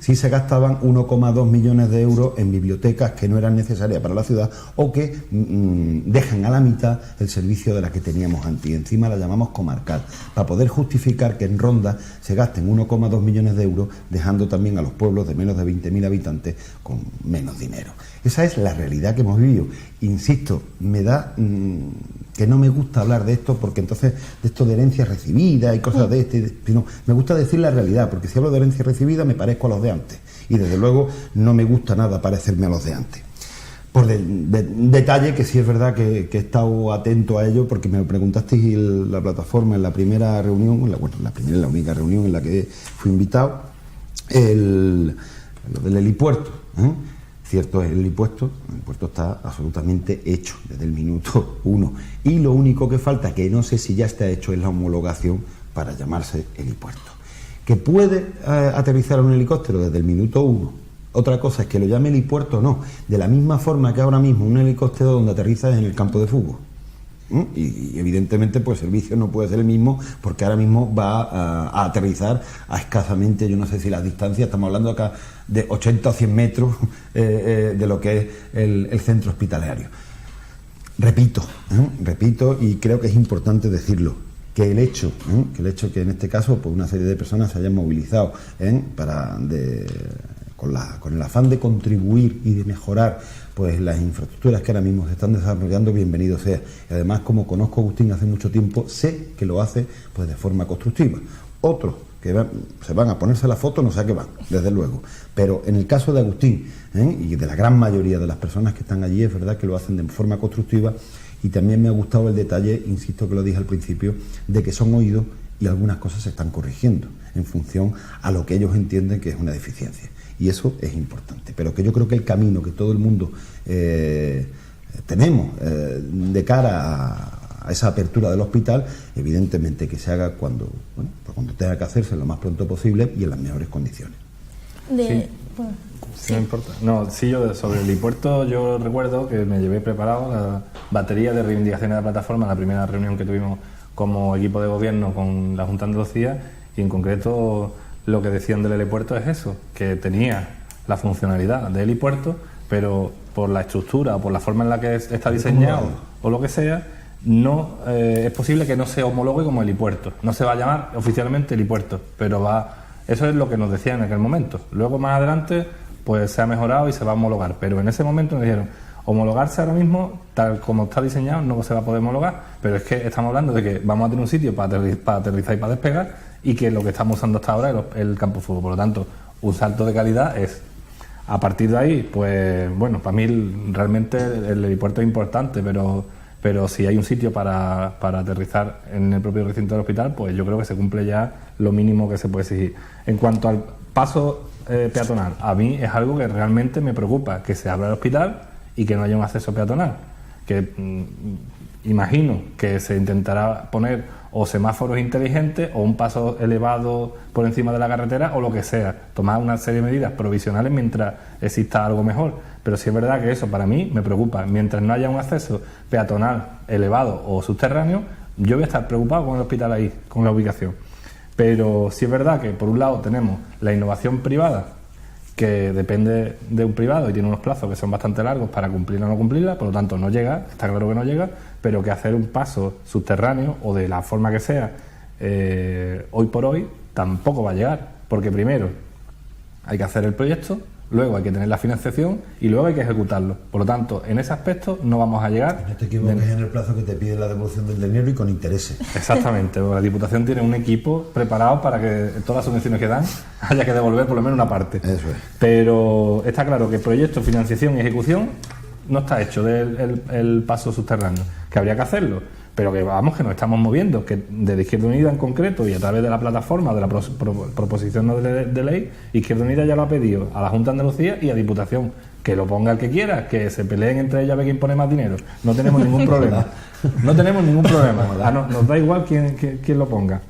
sí se gastaban 1,2 millones de euros en bibliotecas que no eran necesarias para la ciudad o que dejan a la mitad el servicio de la que teníamos antes, y encima la llamamos comarcal, para poder justificar que en Ronda se gasten 1,2 millones de euros, dejando también a los pueblos de menos de 20.000 habitantes con menos dinero. Esa es la realidad que hemos vivido. Insisto, me da que no me gusta hablar de esto, porque entonces de esto de herencia recibida y cosas de sino me gusta decir la realidad, porque si hablo de herencia recibida me parezco a los de antes, y desde luego no me gusta nada parecerme a los de antes. Por detalle que sí es verdad que he estado atento a ello, porque me lo preguntasteis en la plataforma en la primera reunión, la única reunión en la que fui invitado, lo del helipuerto, Cierto es, el puerto está absolutamente hecho desde el minuto 1, y lo único que falta, que no sé si ya está hecho, es la homologación para llamarse helipuerto. ¿Que puede aterrizar un helicóptero desde el minuto 1? Otra cosa es que lo llame helipuerto o no, de la misma forma que ahora mismo un helicóptero donde aterriza es en el campo de fútbol. Y evidentemente pues el servicio no puede ser el mismo, porque ahora mismo va a aterrizar a escasamente, yo no sé si las distancias, estamos hablando acá de 80 o 100 metros de lo que es el centro hospitalario. Repito, y creo que es importante decirlo, que el hecho que en este caso pues una serie de personas se hayan movilizado con el afán de contribuir y de mejorar pues las infraestructuras que ahora mismo se están desarrollando, bienvenido sea. Y además, como conozco a Agustín hace mucho tiempo, sé que lo hace pues de forma constructiva. Otros que se van a ponerse la foto, no sé a qué van, desde luego. Pero en el caso de Agustín, y de la gran mayoría de las personas que están allí, es verdad que lo hacen de forma constructiva. Y también me ha gustado el detalle, insisto que lo dije al principio, de que son oídos y algunas cosas se están corrigiendo en función a lo que ellos entienden que es una deficiencia. Y eso es importante. Pero que yo creo que el camino que todo el mundo tenemos de cara a esa apertura del hospital, evidentemente que se haga cuando tenga que hacerse lo más pronto posible y en las mejores condiciones. Sí, no importa. No, sí, yo sobre el helipuerto yo recuerdo que me llevé preparado la batería de reivindicaciones de la plataforma en la primera reunión que tuvimos como equipo de gobierno con la Junta de Andalucía, y en concreto lo que decían del helipuerto es eso, que tenía la funcionalidad de helipuerto, pero por la estructura o por la forma en la que está diseñado o lo que sea, no es posible que no se homologue como helipuerto. No se va a llamar oficialmente helipuerto, pero eso es lo que nos decían en aquel momento. Luego más adelante pues se ha mejorado y se va a homologar, pero en ese momento nos dijeron homologarse ahora mismo tal como está diseñado no se va a poder homologar, pero es que estamos hablando de que vamos a tener un sitio para aterrizar y para despegar, y que lo que estamos usando hasta ahora es el campo de fútbol. Por lo tanto, un salto de calidad es. A partir de ahí, pues bueno, para mí realmente el helipuerto es importante, pero si hay un sitio para aterrizar en el propio recinto del hospital, pues yo creo que se cumple ya lo mínimo que se puede exigir. En cuanto al paso peatonal, a mí es algo que realmente me preocupa, que se abra el hospital y que no haya un acceso peatonal, que imagino que se intentará poner o semáforos inteligentes o un paso elevado por encima de la carretera o lo que sea, tomar una serie de medidas provisionales mientras exista algo mejor. Pero sí es verdad que eso para mí me preocupa. Mientras no haya un acceso peatonal elevado o subterráneo, yo voy a estar preocupado con el hospital ahí, con la ubicación. Pero sí es verdad que por un lado tenemos la innovación privada, que depende de un privado y tiene unos plazos que son bastante largos para cumplirla o no cumplirla, por lo tanto no llega, está claro que no llega, pero que hacer un paso subterráneo o de la forma que sea hoy por hoy tampoco va a llegar, porque primero hay que hacer el proyecto, luego hay que tener la financiación y luego hay que ejecutarlo. Por lo tanto, en ese aspecto no vamos a llegar. No te equivoques en el plazo que te pide la devolución del dinero y con intereses. Exactamente, la Diputación tiene un equipo preparado para que todas las subvenciones que dan haya que devolver por lo menos una parte. Eso es. Pero está claro que proyecto, financiación y ejecución no está hecho el paso subterráneo, que habría que hacerlo. Pero que vamos, que nos estamos moviendo, que desde Izquierda Unida en concreto y a través de la plataforma de la proposición de ley, Izquierda Unida ya lo ha pedido a la Junta de Andalucía y a Diputación, que lo ponga el que quiera, que se peleen entre ellos a ver quién pone más dinero. No tenemos ningún problema. No tenemos ningún problema. Nos da igual quién lo ponga.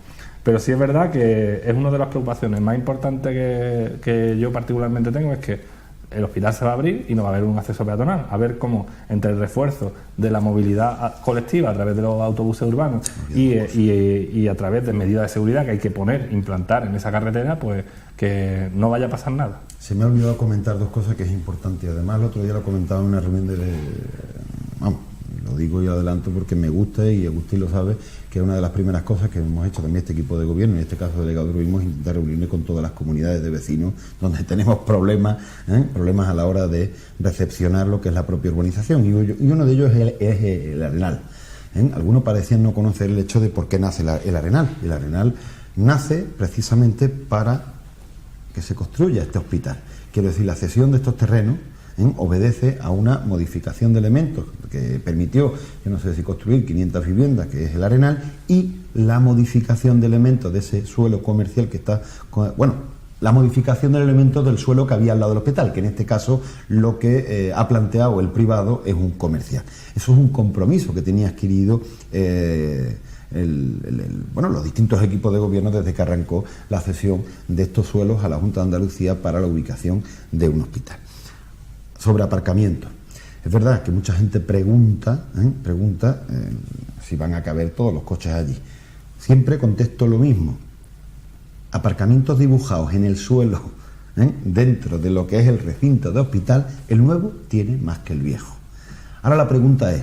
Pero sí es verdad que es una de las preocupaciones más importantes que yo particularmente tengo, es que el hospital se va a abrir y no va a haber un acceso peatonal. A ver cómo entre el refuerzo de la movilidad colectiva a través de los autobuses urbanos y a través de medidas de seguridad que hay que implantar en esa carretera, pues que no vaya a pasar nada. Se me ha olvidado comentar dos cosas que es importante. Además, el otro día lo comentaba en una reunión lo digo y adelanto porque me gusta y Agustín lo sabe, que es una de las primeras cosas que hemos hecho también este equipo de gobierno, en este caso delegado de urbanismo, es intentar reunirme con todas las comunidades de vecinos donde tenemos problemas a la hora de recepcionar lo que es la propia urbanización, y uno de ellos es el Arenal. Algunos parecían no conocer el hecho de por qué nace el Arenal. El Arenal nace precisamente para que se construya este hospital. Quiero decir, la cesión de estos terrenos obedece a una modificación de elementos que permitió, yo no sé si construir 500 viviendas, que es el Arenal, y la modificación de elementos de ese suelo comercial que está, la modificación del elemento del suelo que había al lado del hospital, que en este caso lo que ha planteado el privado es un comercial. Eso es un compromiso que tenía adquirido los distintos equipos de gobierno desde que arrancó la cesión de estos suelos a la Junta de Andalucía para la ubicación de un hospital. Sobre aparcamiento. Es verdad que mucha gente pregunta si van a caber todos los coches allí. Siempre contesto lo mismo. Aparcamientos dibujados en el suelo, dentro de lo que es el recinto de hospital, el nuevo tiene más que el viejo. Ahora la pregunta es,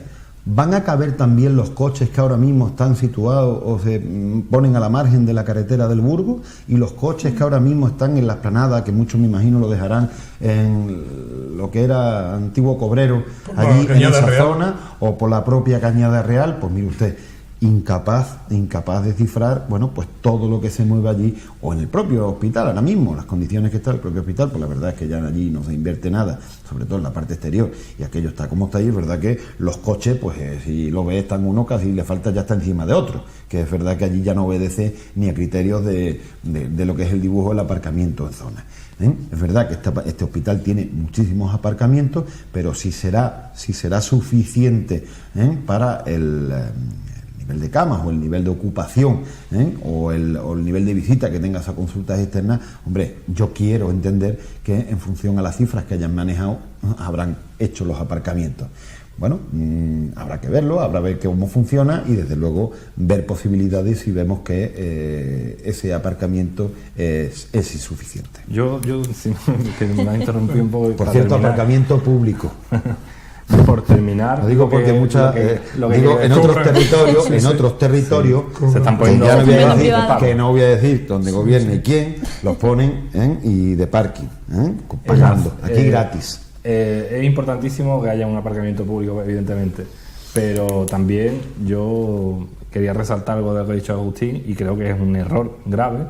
¿Van a caber también los coches que ahora mismo están situados o se ponen a la margen de la carretera del Burgo? Y los coches que ahora mismo están en la explanada, que muchos me imagino lo dejarán en lo que era antiguo Cobrero, allí en esa zona, o por la propia Cañada Real, pues mire usted, incapaz de cifrar, bueno, pues todo lo que se mueve allí, o en el propio hospital ahora mismo, las condiciones que está el propio hospital, pues la verdad es que ya allí no se invierte nada, sobre todo en la parte exterior, y aquello está como está ahí. Es verdad que los coches, pues si lo ves, están uno casi le falta, ya está encima de otro, que es verdad que allí ya no obedece ni a criterios de lo que es el dibujo del aparcamiento en zona. Es verdad que este hospital tiene muchísimos aparcamientos, pero si será suficiente para el nivel de camas o el nivel de ocupación o el nivel de visita que tenga esas consultas externas, hombre, yo quiero entender que en función a las cifras que hayan manejado habrán hecho los aparcamientos. Bueno, habrá que verlo, habrá que ver cómo funciona y desde luego ver posibilidades si vemos que ese aparcamiento es insuficiente. Yo si no, que me ha interrumpido un poco. Por cierto, terminar. Aparcamiento público. Por terminar, lo digo porque muchas en otros territorios se están poniendo, que no voy a decir dónde gobierne y quién, los ponen y de parking, pagando, aquí gratis. Es importantísimo que haya un aparcamiento público, evidentemente, pero también yo quería resaltar algo de lo que ha dicho Agustín, y creo que es un error grave.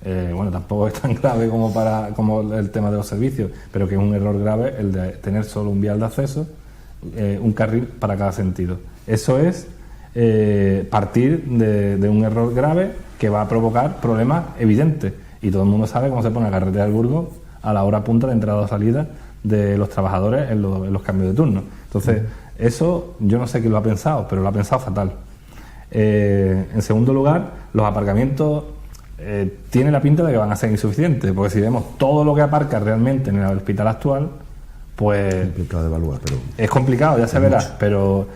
Bueno, tampoco es tan grave como el tema de los servicios, pero que es un error grave el de tener solo un vial de acceso, un carril para cada sentido. Eso es partir de un error grave que va a provocar problemas evidentes, y todo el mundo sabe cómo se pone la carretera del Burgo a la hora punta de entrada o salida de los trabajadores en los cambios de turno. Entonces, eso yo no sé quién lo ha pensado, pero lo ha pensado fatal. En segundo lugar, los aparcamientos tiene la pinta de que van a ser insuficientes, porque si vemos todo lo que aparca realmente en el hospital actual, pues es complicado de evaluar, pero es complicado, ya se verá, pero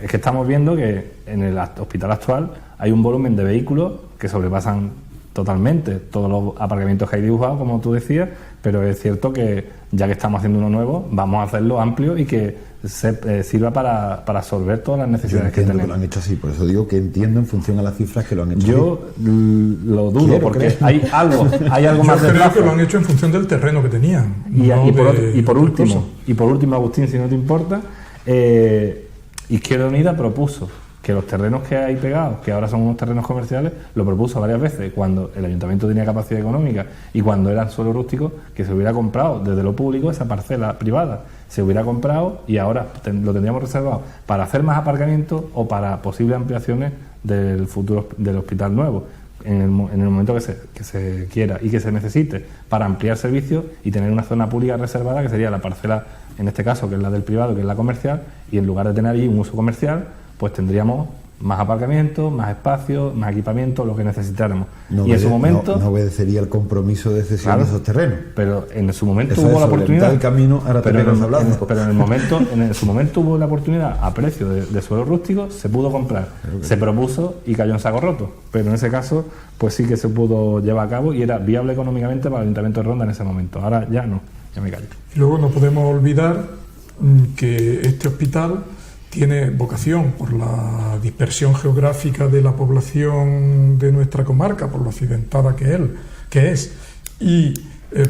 es que estamos viendo que en el hospital actual hay un volumen de vehículos que sobrepasan totalmente todos los aparcamientos que hay dibujados, como tú decías, pero es cierto que ya que estamos haciendo uno nuevo, vamos a hacerlo amplio y que sirva para absorber todas las necesidades que tenemos. Que lo han hecho así, por eso digo que entiendo en función a las cifras que lo han hecho. Yo lo dudo, porque hay algo más de Yo creo que lo han hecho en función del terreno que tenían. Y por último, Agustín, si no te importa, Izquierda Unida propuso que los terrenos que hay pegados, que ahora son unos terrenos comerciales, lo propuso varias veces cuando el ayuntamiento tenía capacidad económica y cuando eran suelo rústico, que se hubiera comprado desde lo público esa parcela privada, se hubiera comprado y ahora lo tendríamos reservado para hacer más aparcamientos o para posibles ampliaciones del futuro del hospital nuevo, en el momento que se quiera y que se necesite para ampliar servicios y tener una zona pública reservada, que sería la parcela, en este caso, que es la del privado, que es la comercial, y en lugar de tener allí un uso comercial, pues tendríamos más aparcamientos, más espacios, más equipamiento, lo que necesitáramos. Y en su momento no obedecería el compromiso de cesión de esos terrenos. Pero en su momento hubo la oportunidad. El camino, ahora pero en su momento hubo la oportunidad a precio de suelo rústico, se pudo comprar, se propuso y cayó en saco roto. Pero en ese caso, pues sí que se pudo llevar a cabo y era viable económicamente para el Ayuntamiento de Ronda en ese momento. Ahora ya no, ya me callo. Y luego no podemos olvidar que este hospital tiene vocación por la dispersión geográfica de la población de nuestra comarca, por lo accidentada que es, y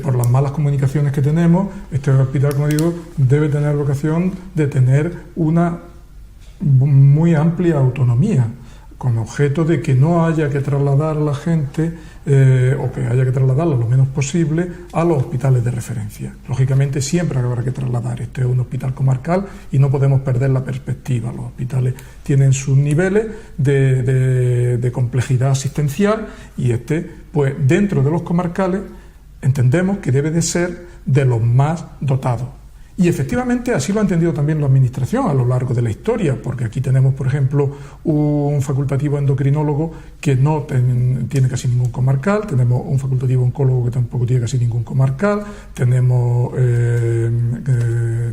por las malas comunicaciones que tenemos. Este hospital, como digo, debe tener vocación de tener una muy amplia autonomía, con objeto de que no haya que trasladar a la gente o que haya que trasladarla lo menos posible a los hospitales de referencia. Lógicamente siempre habrá que trasladar. Este es un hospital comarcal y no podemos perder la perspectiva. Los hospitales tienen sus niveles de complejidad asistencial y pues dentro de los comarcales entendemos que debe de ser de los más dotados. Y efectivamente así lo ha entendido también la Administración a lo largo de la historia, porque aquí tenemos, por ejemplo, un facultativo endocrinólogo que no tiene casi ningún comarcal, tenemos un facultativo oncólogo que tampoco tiene casi ningún comarcal, tenemos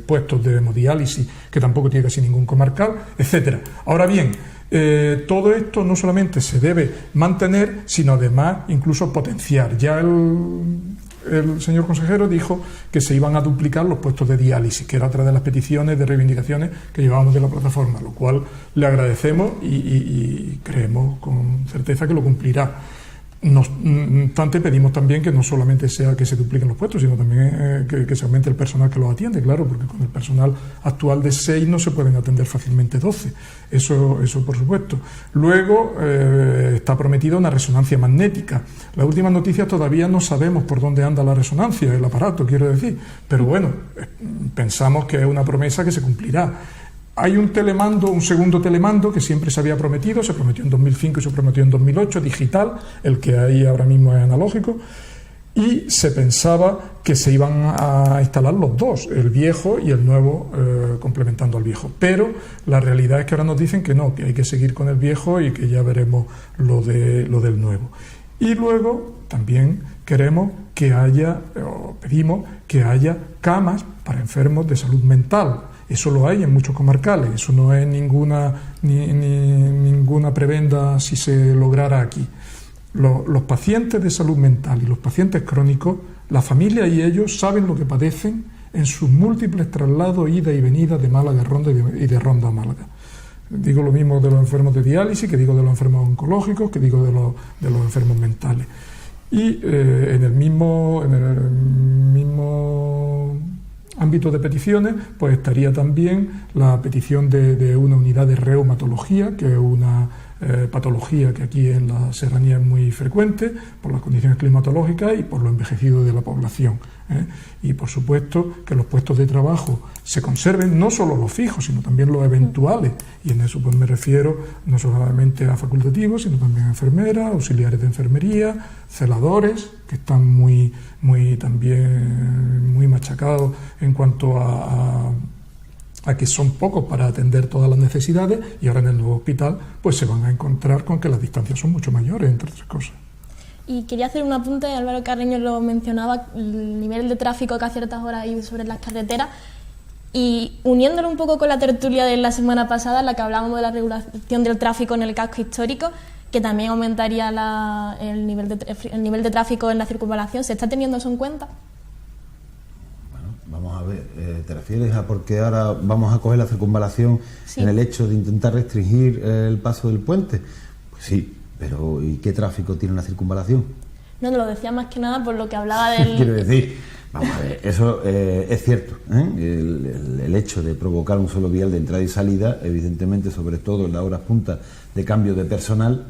puestos de hemodiálisis que tampoco tiene casi ningún comarcal, etcétera. Ahora bien, todo esto no solamente se debe mantener, sino además incluso potenciar. Ya el señor consejero dijo que se iban a duplicar los puestos de diálisis, que era otra de las peticiones de reivindicaciones que llevábamos de la plataforma, lo cual le agradecemos y creemos con certeza que lo cumplirá. No obstante, pedimos también que no solamente sea que se dupliquen los puestos, sino también que se aumente el personal que los atiende, claro, porque con el personal actual de 6 no se pueden atender fácilmente 12, eso por supuesto. Luego está prometida una resonancia magnética. Las últimas noticias todavía no sabemos por dónde anda la resonancia, el aparato, quiero decir, pero bueno, pensamos que es una promesa que se cumplirá. Hay un telemando, un segundo telemando que siempre se había prometido, se prometió en 2005 y se prometió en 2008, digital, el que hay ahora mismo es analógico, y se pensaba que se iban a instalar los dos, el viejo y el nuevo, complementando al viejo. Pero la realidad es que ahora nos dicen que no, que hay que seguir con el viejo y que ya veremos lo del nuevo. Y luego también queremos que haya, o pedimos que haya camas para enfermos de salud mental. Eso lo hay en muchos comarcales, eso no es ninguna prebenda si se lograra aquí. Los pacientes de salud mental y los pacientes crónicos, la familia y ellos saben lo que padecen en sus múltiples traslados, ida y venida de Málaga a Ronda y de Ronda a Málaga. Digo lo mismo de los enfermos de diálisis, que digo de los enfermos oncológicos, que digo de los enfermos mentales. Y en el mismo ámbito de peticiones, pues estaría también la petición de una unidad de reumatología, que es una patología que aquí en la serranía es muy frecuente por las condiciones climatológicas y por lo envejecido de la población. Y por supuesto que los puestos de trabajo se conserven, no solo los fijos, sino también los eventuales, y en eso pues me refiero no solamente a facultativos, sino también a enfermeras, auxiliares de enfermería, celadores, que están muy machacados en cuanto a que son pocos para atender todas las necesidades, y ahora en el nuevo hospital pues se van a encontrar con que las distancias son mucho mayores, entre otras cosas. Y quería hacer un apunte, Álvaro Carreño lo mencionaba, el nivel de tráfico que a ciertas horas hay sobre las carreteras, y uniéndolo un poco con la tertulia de la semana pasada, en la que hablábamos de la regulación del tráfico en el casco histórico, que también aumentaría el nivel de tráfico en la circunvalación, ¿se está teniendo eso en cuenta? Vamos a ver, ¿te refieres a porque ahora vamos a coger la circunvalación en el hecho de intentar restringir el paso del puente? Pues sí, pero ¿y qué tráfico tiene la circunvalación? No, lo decía más que nada por lo que hablaba del... Quiero decir, vamos a ver, eso es cierto, el hecho de provocar un solo vial de entrada y salida, evidentemente, sobre todo en las horas puntas de cambio de personal,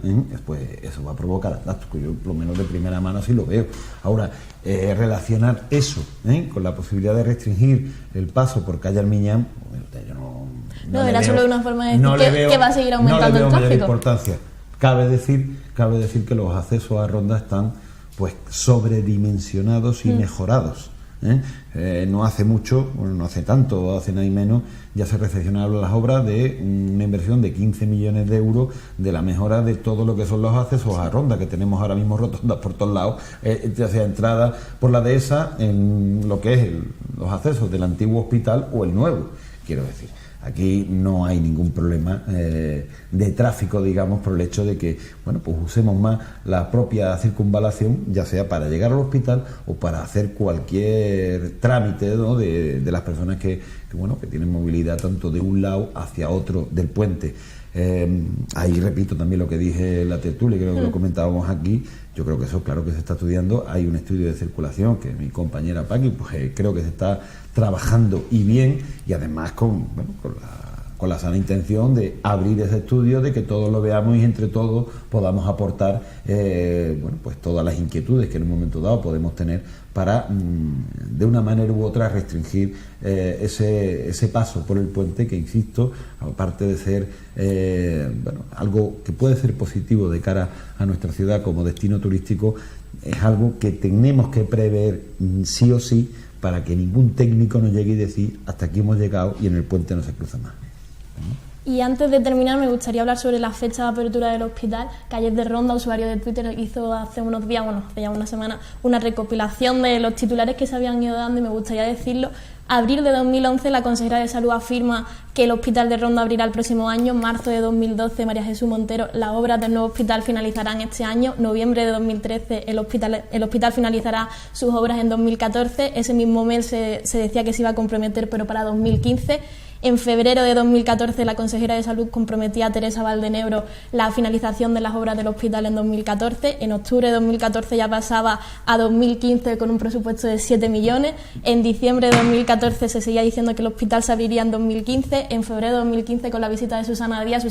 pues eso va a provocar atascos, que yo por lo menos de primera mano así lo veo. Ahora, relacionar eso con la posibilidad de restringir el paso por calle Armiñán, no era solo una forma de decir que va a seguir aumentando el tráfico. Importancia. Cabe decir que los accesos a Ronda están pues sobredimensionados y mejorados. No hace mucho, bueno, no hace tanto, hace nada y menos, ya se recepcionaron las obras de una inversión de 15 millones de euros de la mejora de todo lo que son los accesos a Ronda, que tenemos ahora mismo rotondas por todos lados, ya sea entrada por la dehesa en lo que es los accesos del antiguo hospital o el nuevo, quiero decir. Aquí no hay ningún problema de tráfico, digamos, por el hecho de que, bueno, pues usemos más la propia circunvalación, ya sea para llegar al hospital o para hacer cualquier trámite, ¿no?, de las personas que tienen movilidad tanto de un lado hacia otro del puente. Ahí repito también lo que dije en la tertulia, creo que lo comentábamos aquí. Yo creo que eso, claro que se está estudiando. Hay un estudio de circulación que mi compañera Paqui, pues creo que se está trabajando y bien, y además con la sana intención de abrir ese estudio, de que todos lo veamos y entre todos podamos aportar pues todas las inquietudes que en un momento dado podemos tener para de una manera u otra restringir ese paso por el puente, que insisto, aparte de ser algo que puede ser positivo de cara a nuestra ciudad como destino turístico, es algo que tenemos que prever sí o sí, para que ningún técnico nos llegue y decir hasta aquí hemos llegado y en el puente no se cruza más. Y antes de terminar, me gustaría hablar sobre la fecha de apertura del hospital. Calles de Ronda, usuario de Twitter, hizo hace unos días, hace ya una semana, una recopilación de los titulares que se habían ido dando y me gustaría decirlo. Abril de 2011, la consejera de Salud afirma que el hospital de Ronda abrirá el próximo año. Marzo de 2012, María Jesús Montero, las obras del nuevo hospital finalizarán este año. Noviembre de 2013, el hospital finalizará sus obras en 2014. Ese mismo mes se decía que se iba a comprometer, pero para 2015. En febrero de 2014, la consejera de Salud comprometía a Teresa Valdenebro la finalización de las obras del hospital en 2014. En octubre de 2014 ya pasaba a 2015 con un presupuesto de 7 millones. En diciembre de 2014 se seguía diciendo que el hospital se abriría en 2015. En febrero de 2015, con la visita de Susana Díaz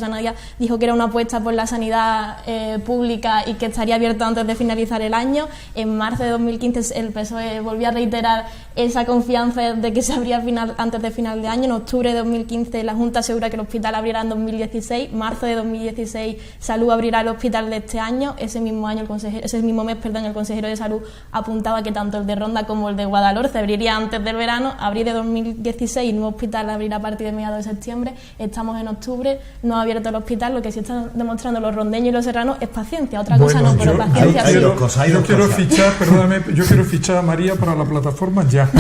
dijo que era una apuesta por la sanidad pública y que estaría abierto antes de finalizar el año. En marzo de 2015 el PSOE volvió a reiterar esa confianza de que se abría antes de final de año. En octubre de 2015 la Junta asegura que el hospital abrirá en 2016. Marzo de 2016 Salud abrirá el hospital de este año. Ese mismo mes, el consejero de Salud apuntaba que tanto el de Ronda como el de Guadalhorce abriría antes del verano. Abril de 2016, el nuevo hospital abrirá a partir de mediados de septiembre. Estamos en octubre, no ha abierto el hospital. Lo que sí están demostrando los rondeños y los serranos es paciencia, otra cosa no, pero paciencia. Yo quiero fichar a María para la plataforma ya.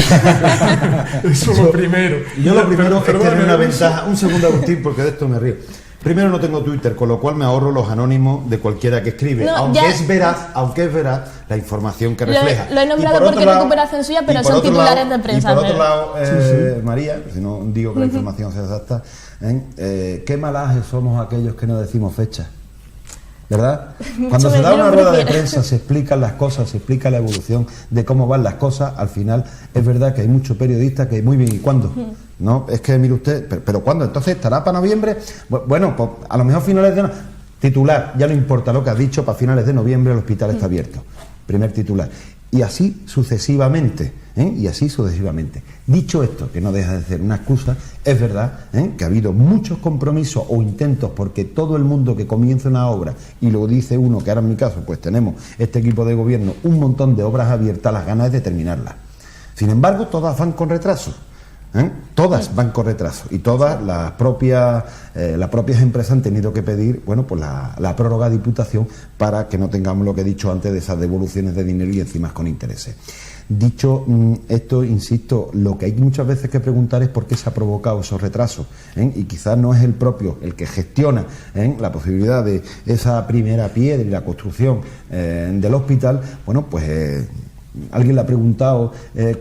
Eso es lo primero. Yo lo primero es tener una ventaja. Un segundo, Agustín, porque de esto me río. Primero, no tengo Twitter, con lo cual me ahorro los anónimos de cualquiera que escribe, no, aunque es veraz la información que refleja. Lo he nombrado porque es recuperación suya, pero son titulares de prensa. Y por otro lado, María, si no digo que la información sea exacta, qué malajes somos aquellos que no decimos fecha, ¿verdad? Cuando se da una rueda de prensa se explican las cosas, se explica la evolución de cómo van las cosas. Al final es verdad que hay muchos periodistas que muy bien, ¿y cuándo? No, es que mire usted, pero ¿cuándo? Entonces, ¿estará para noviembre? Bueno, pues a lo mejor finales de titular, ya no importa lo que has dicho, para finales de noviembre el hospital está abierto. Primer titular. Y así sucesivamente, y así sucesivamente. Dicho esto, que no deja de ser una excusa, es verdad que ha habido muchos compromisos o intentos porque todo el mundo que comienza una obra, y lo dice uno, que ahora en mi caso, pues tenemos este equipo de gobierno, un montón de obras abiertas, las ganas de terminarlas. Sin embargo, todas van con retraso. Todas van con retraso y todas las propias empresas han tenido que pedir, bueno, pues la prórroga de Diputación para que no tengamos lo que he dicho antes de esas devoluciones de dinero y encima con intereses. Dicho esto, insisto, lo que hay muchas veces que preguntar es por qué se ha provocado esos retrasos, y quizás no es el propio el que gestiona la posibilidad de esa primera piedra y la construcción del hospital. Bueno, pues alguien le ha preguntado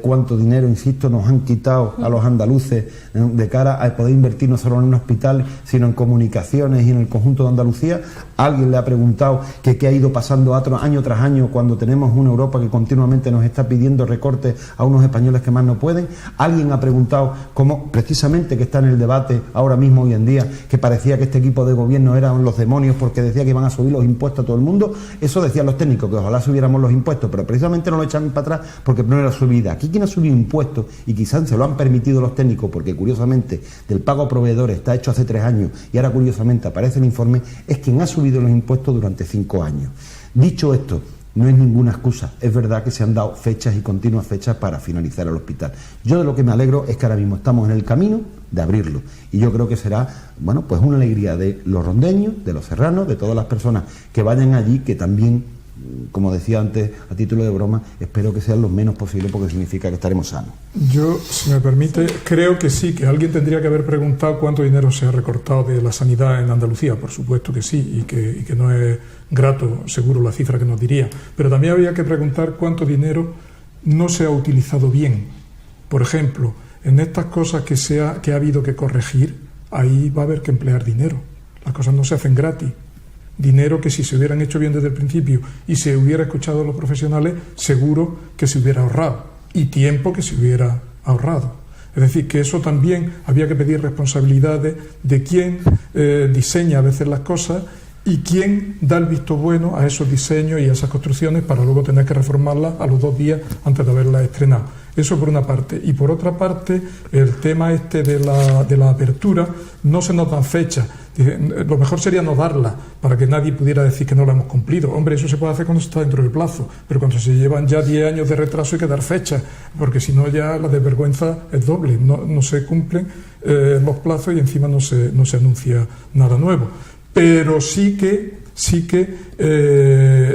cuánto dinero, insisto, nos han quitado a los andaluces de cara a poder invertir no solo en un hospital, sino en comunicaciones y en el conjunto de Andalucía. Alguien le ha preguntado que qué ha ido pasando año tras año cuando tenemos una Europa que continuamente nos está pidiendo recortes a unos españoles que más no pueden. Alguien ha preguntado cómo, precisamente, que está en el debate ahora mismo, hoy en día, que parecía que este equipo de gobierno eran los demonios porque decía que iban a subir los impuestos a todo el mundo. Eso decían los técnicos, que ojalá subiéramos los impuestos, pero precisamente no lo echan para atrás porque no era subida. Aquí quien ha subido impuestos, y quizás se lo han permitido los técnicos porque curiosamente del pago a proveedores está hecho hace 3 años y ahora curiosamente aparece el informe, es quien ha subido los impuestos durante 5 años. Dicho esto, no es ninguna excusa, es verdad que se han dado fechas y continuas fechas para finalizar el hospital. Yo de lo que me alegro es que ahora mismo estamos en el camino de abrirlo, y yo creo que será, bueno, pues una alegría de los rondeños, de los serranos, de todas las personas que vayan allí, que también, como decía antes, a título de broma, espero que sean lo menos posible porque significa que estaremos sanos. Yo, si me permite, creo que sí, que alguien tendría que haber preguntado cuánto dinero se ha recortado de la sanidad en Andalucía. Por supuesto que sí, y que no es grato, seguro, la cifra que nos diría. Pero también habría que preguntar cuánto dinero no se ha utilizado bien. Por ejemplo, en estas cosas que ha habido que corregir, ahí va a haber que emplear dinero. Las cosas no se hacen gratis. Dinero que, si se hubieran hecho bien desde el principio y se hubiera escuchado a los profesionales, seguro que se hubiera ahorrado, y tiempo que se hubiera ahorrado. Es decir, que eso también había que pedir responsabilidades de quién diseña a veces las cosas y quién da el visto bueno a esos diseños y a esas construcciones para luego tener que reformarlas a los 2 días antes de haberlas estrenado. Eso por una parte. Y por otra parte, el tema de la apertura, no se nos dan fechas. Lo mejor sería no darla, para que nadie pudiera decir que no la hemos cumplido. Hombre, eso se puede hacer cuando se está dentro del plazo, pero cuando se llevan ya 10 años de retraso hay que dar fecha, porque si no ya la desvergüenza es doble, no se cumplen los plazos y encima no se anuncia nada nuevo. Pero sí que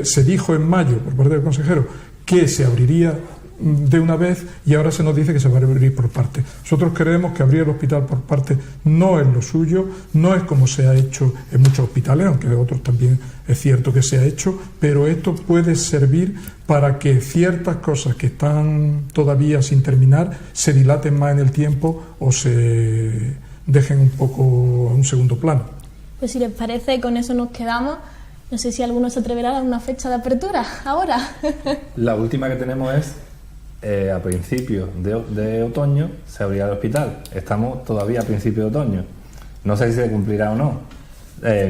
se dijo en mayo por parte del consejero que se abriría de una vez y ahora se nos dice que se va a abrir por parte. Nosotros creemos que abrir el hospital por parte no es lo suyo, no es como se ha hecho en muchos hospitales, aunque de otros también es cierto que se ha hecho, pero esto puede servir para que ciertas cosas que están todavía sin terminar se dilaten más en el tiempo o se dejen un poco a un segundo plano. Pues si les parece, con eso nos quedamos. No sé si alguno se atreverá a dar una fecha de apertura ahora. La última que tenemos es a principios de otoño se abrirá el hospital. Estamos todavía a principios de otoño. No sé si se cumplirá o no.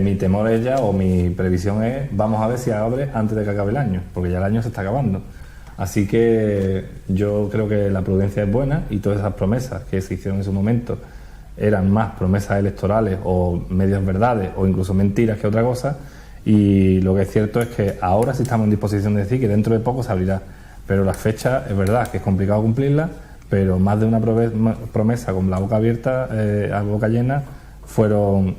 Mi temor es ya, o mi previsión es, vamos a ver si abre antes de que acabe el año, porque ya el año se está acabando. Así que yo creo que la prudencia es buena y todas esas promesas que se hicieron en su momento eran más promesas electorales o medias verdades o incluso mentiras que otra cosa. Y lo que es cierto es que ahora sí estamos en disposición de decir que dentro de poco se abrirá. Pero las fechas, es verdad que es complicado cumplirlas, pero más de una promesa con la boca abierta, a boca llena, fueron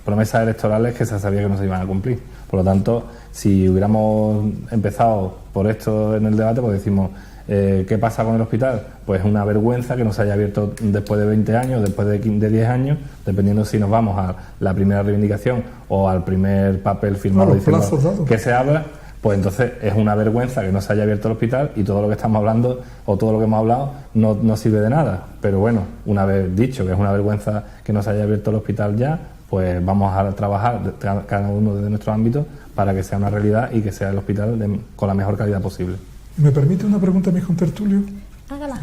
promesas electorales que se sabía que no se iban a cumplir. Por lo tanto, si hubiéramos empezado por esto en el debate, pues decimos, ¿qué pasa con el hospital? Pues es una vergüenza que no se haya abierto después de 20 años, después de 10 años, dependiendo si nos vamos a la primera reivindicación o al primer papel firmado diciendo que se abra. Pues entonces es una vergüenza que no se haya abierto el hospital y todo lo que estamos hablando o todo lo que hemos hablado no sirve de nada. Pero bueno, una vez dicho que es una vergüenza que no se haya abierto el hospital ya, pues vamos a trabajar cada uno desde nuestro ámbito para que sea una realidad y que sea el hospital con la mejor calidad posible. ¿Me permite una pregunta, mi contertulio? Hágala.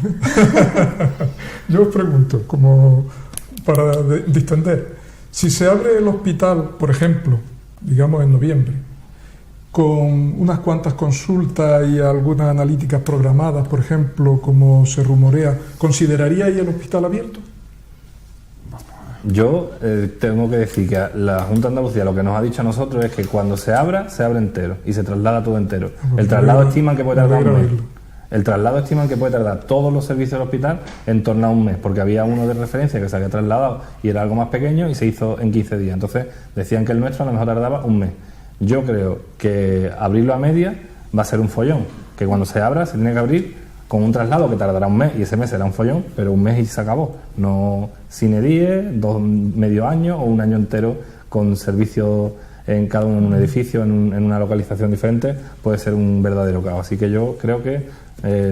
Yo os pregunto, como para distender, si se abre el hospital, por ejemplo, digamos en noviembre, con unas cuantas consultas y algunas analíticas programadas, por ejemplo, como se rumorea, ¿consideraríais el hospital abierto? Yo tengo que decir que la Junta de Andalucía lo que nos ha dicho a nosotros es que cuando se abre entero y se traslada todo entero. El traslado estiman que puede tardar un mes. El traslado estiman que puede tardar todos los servicios del hospital en torno a un mes, porque había uno de referencia que se había trasladado y era algo más pequeño y se hizo en 15 días. Entonces decían que el nuestro a lo mejor tardaba un mes. Yo creo que abrirlo a media va a ser un follón, que cuando se abra se tiene que abrir con un traslado que tardará un mes y ese mes será un follón, pero un mes y se acabó. No sine die, medio año o un año entero con servicios en cada uno en un edificio, en una localización diferente, puede ser un verdadero caos. Así que yo creo que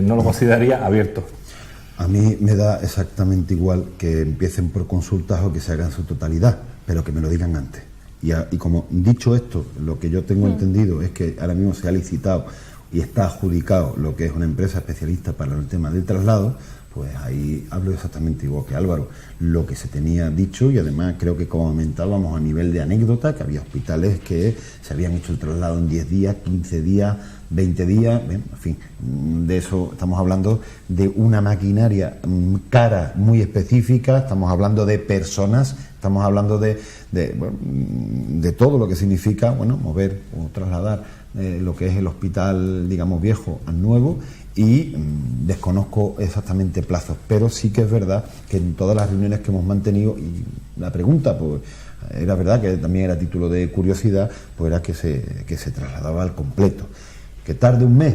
no lo consideraría abierto. A mí me da exactamente igual que empiecen por consultas o que se hagan en su totalidad, pero que me lo digan antes. Y como dicho esto, lo que yo tengo entendido es que ahora mismo se ha licitado y está adjudicado lo que es una empresa especialista para el tema del traslado, pues ahí hablo exactamente igual que Álvaro. Lo que se tenía dicho, y además creo que comentábamos a nivel de anécdota, que había hospitales que se habían hecho el traslado en 10 días, 15 días, 20 días, en fin, de eso estamos hablando de una maquinaria cara muy específica, estamos hablando de personas, estamos hablando de todo lo que significa, bueno, mover o trasladar lo que es el hospital, digamos, viejo al nuevo, y desconozco exactamente plazos, pero sí que es verdad que en todas las reuniones que hemos mantenido, y la pregunta, pues era verdad que también era título de curiosidad, pues era que se trasladaba al completo. ¿Que tarde un mes?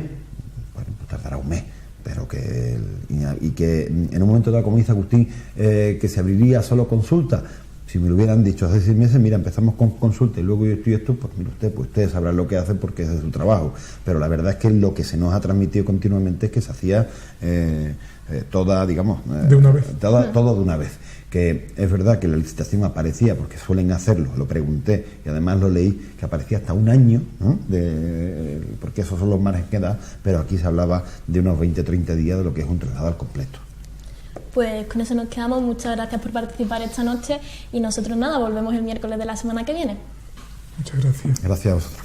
Bueno, pues tardará un mes, pero que en un momento dado, como dice Agustín, que se abriría solo consulta. Si me lo hubieran dicho hace 6 meses, mira, empezamos con consulta y luego yo estoy esto, pues mire usted, pues ustedes sabrán lo que hacen porque ese es su trabajo. Pero la verdad es que lo que se nos ha transmitido continuamente es que se hacía toda, digamos, de una vez. Todo de una vez. Que es verdad que la licitación aparecía, porque suelen hacerlo, lo pregunté y además lo leí, que aparecía hasta un año, ¿no? Porque esos son los márgenes que da, pero aquí se hablaba de unos 20-30 días de lo que es un traslado al completo. Pues con eso nos quedamos. Muchas gracias por participar esta noche y nosotros nada, volvemos el miércoles de la semana que viene. Muchas gracias. Gracias a vosotros.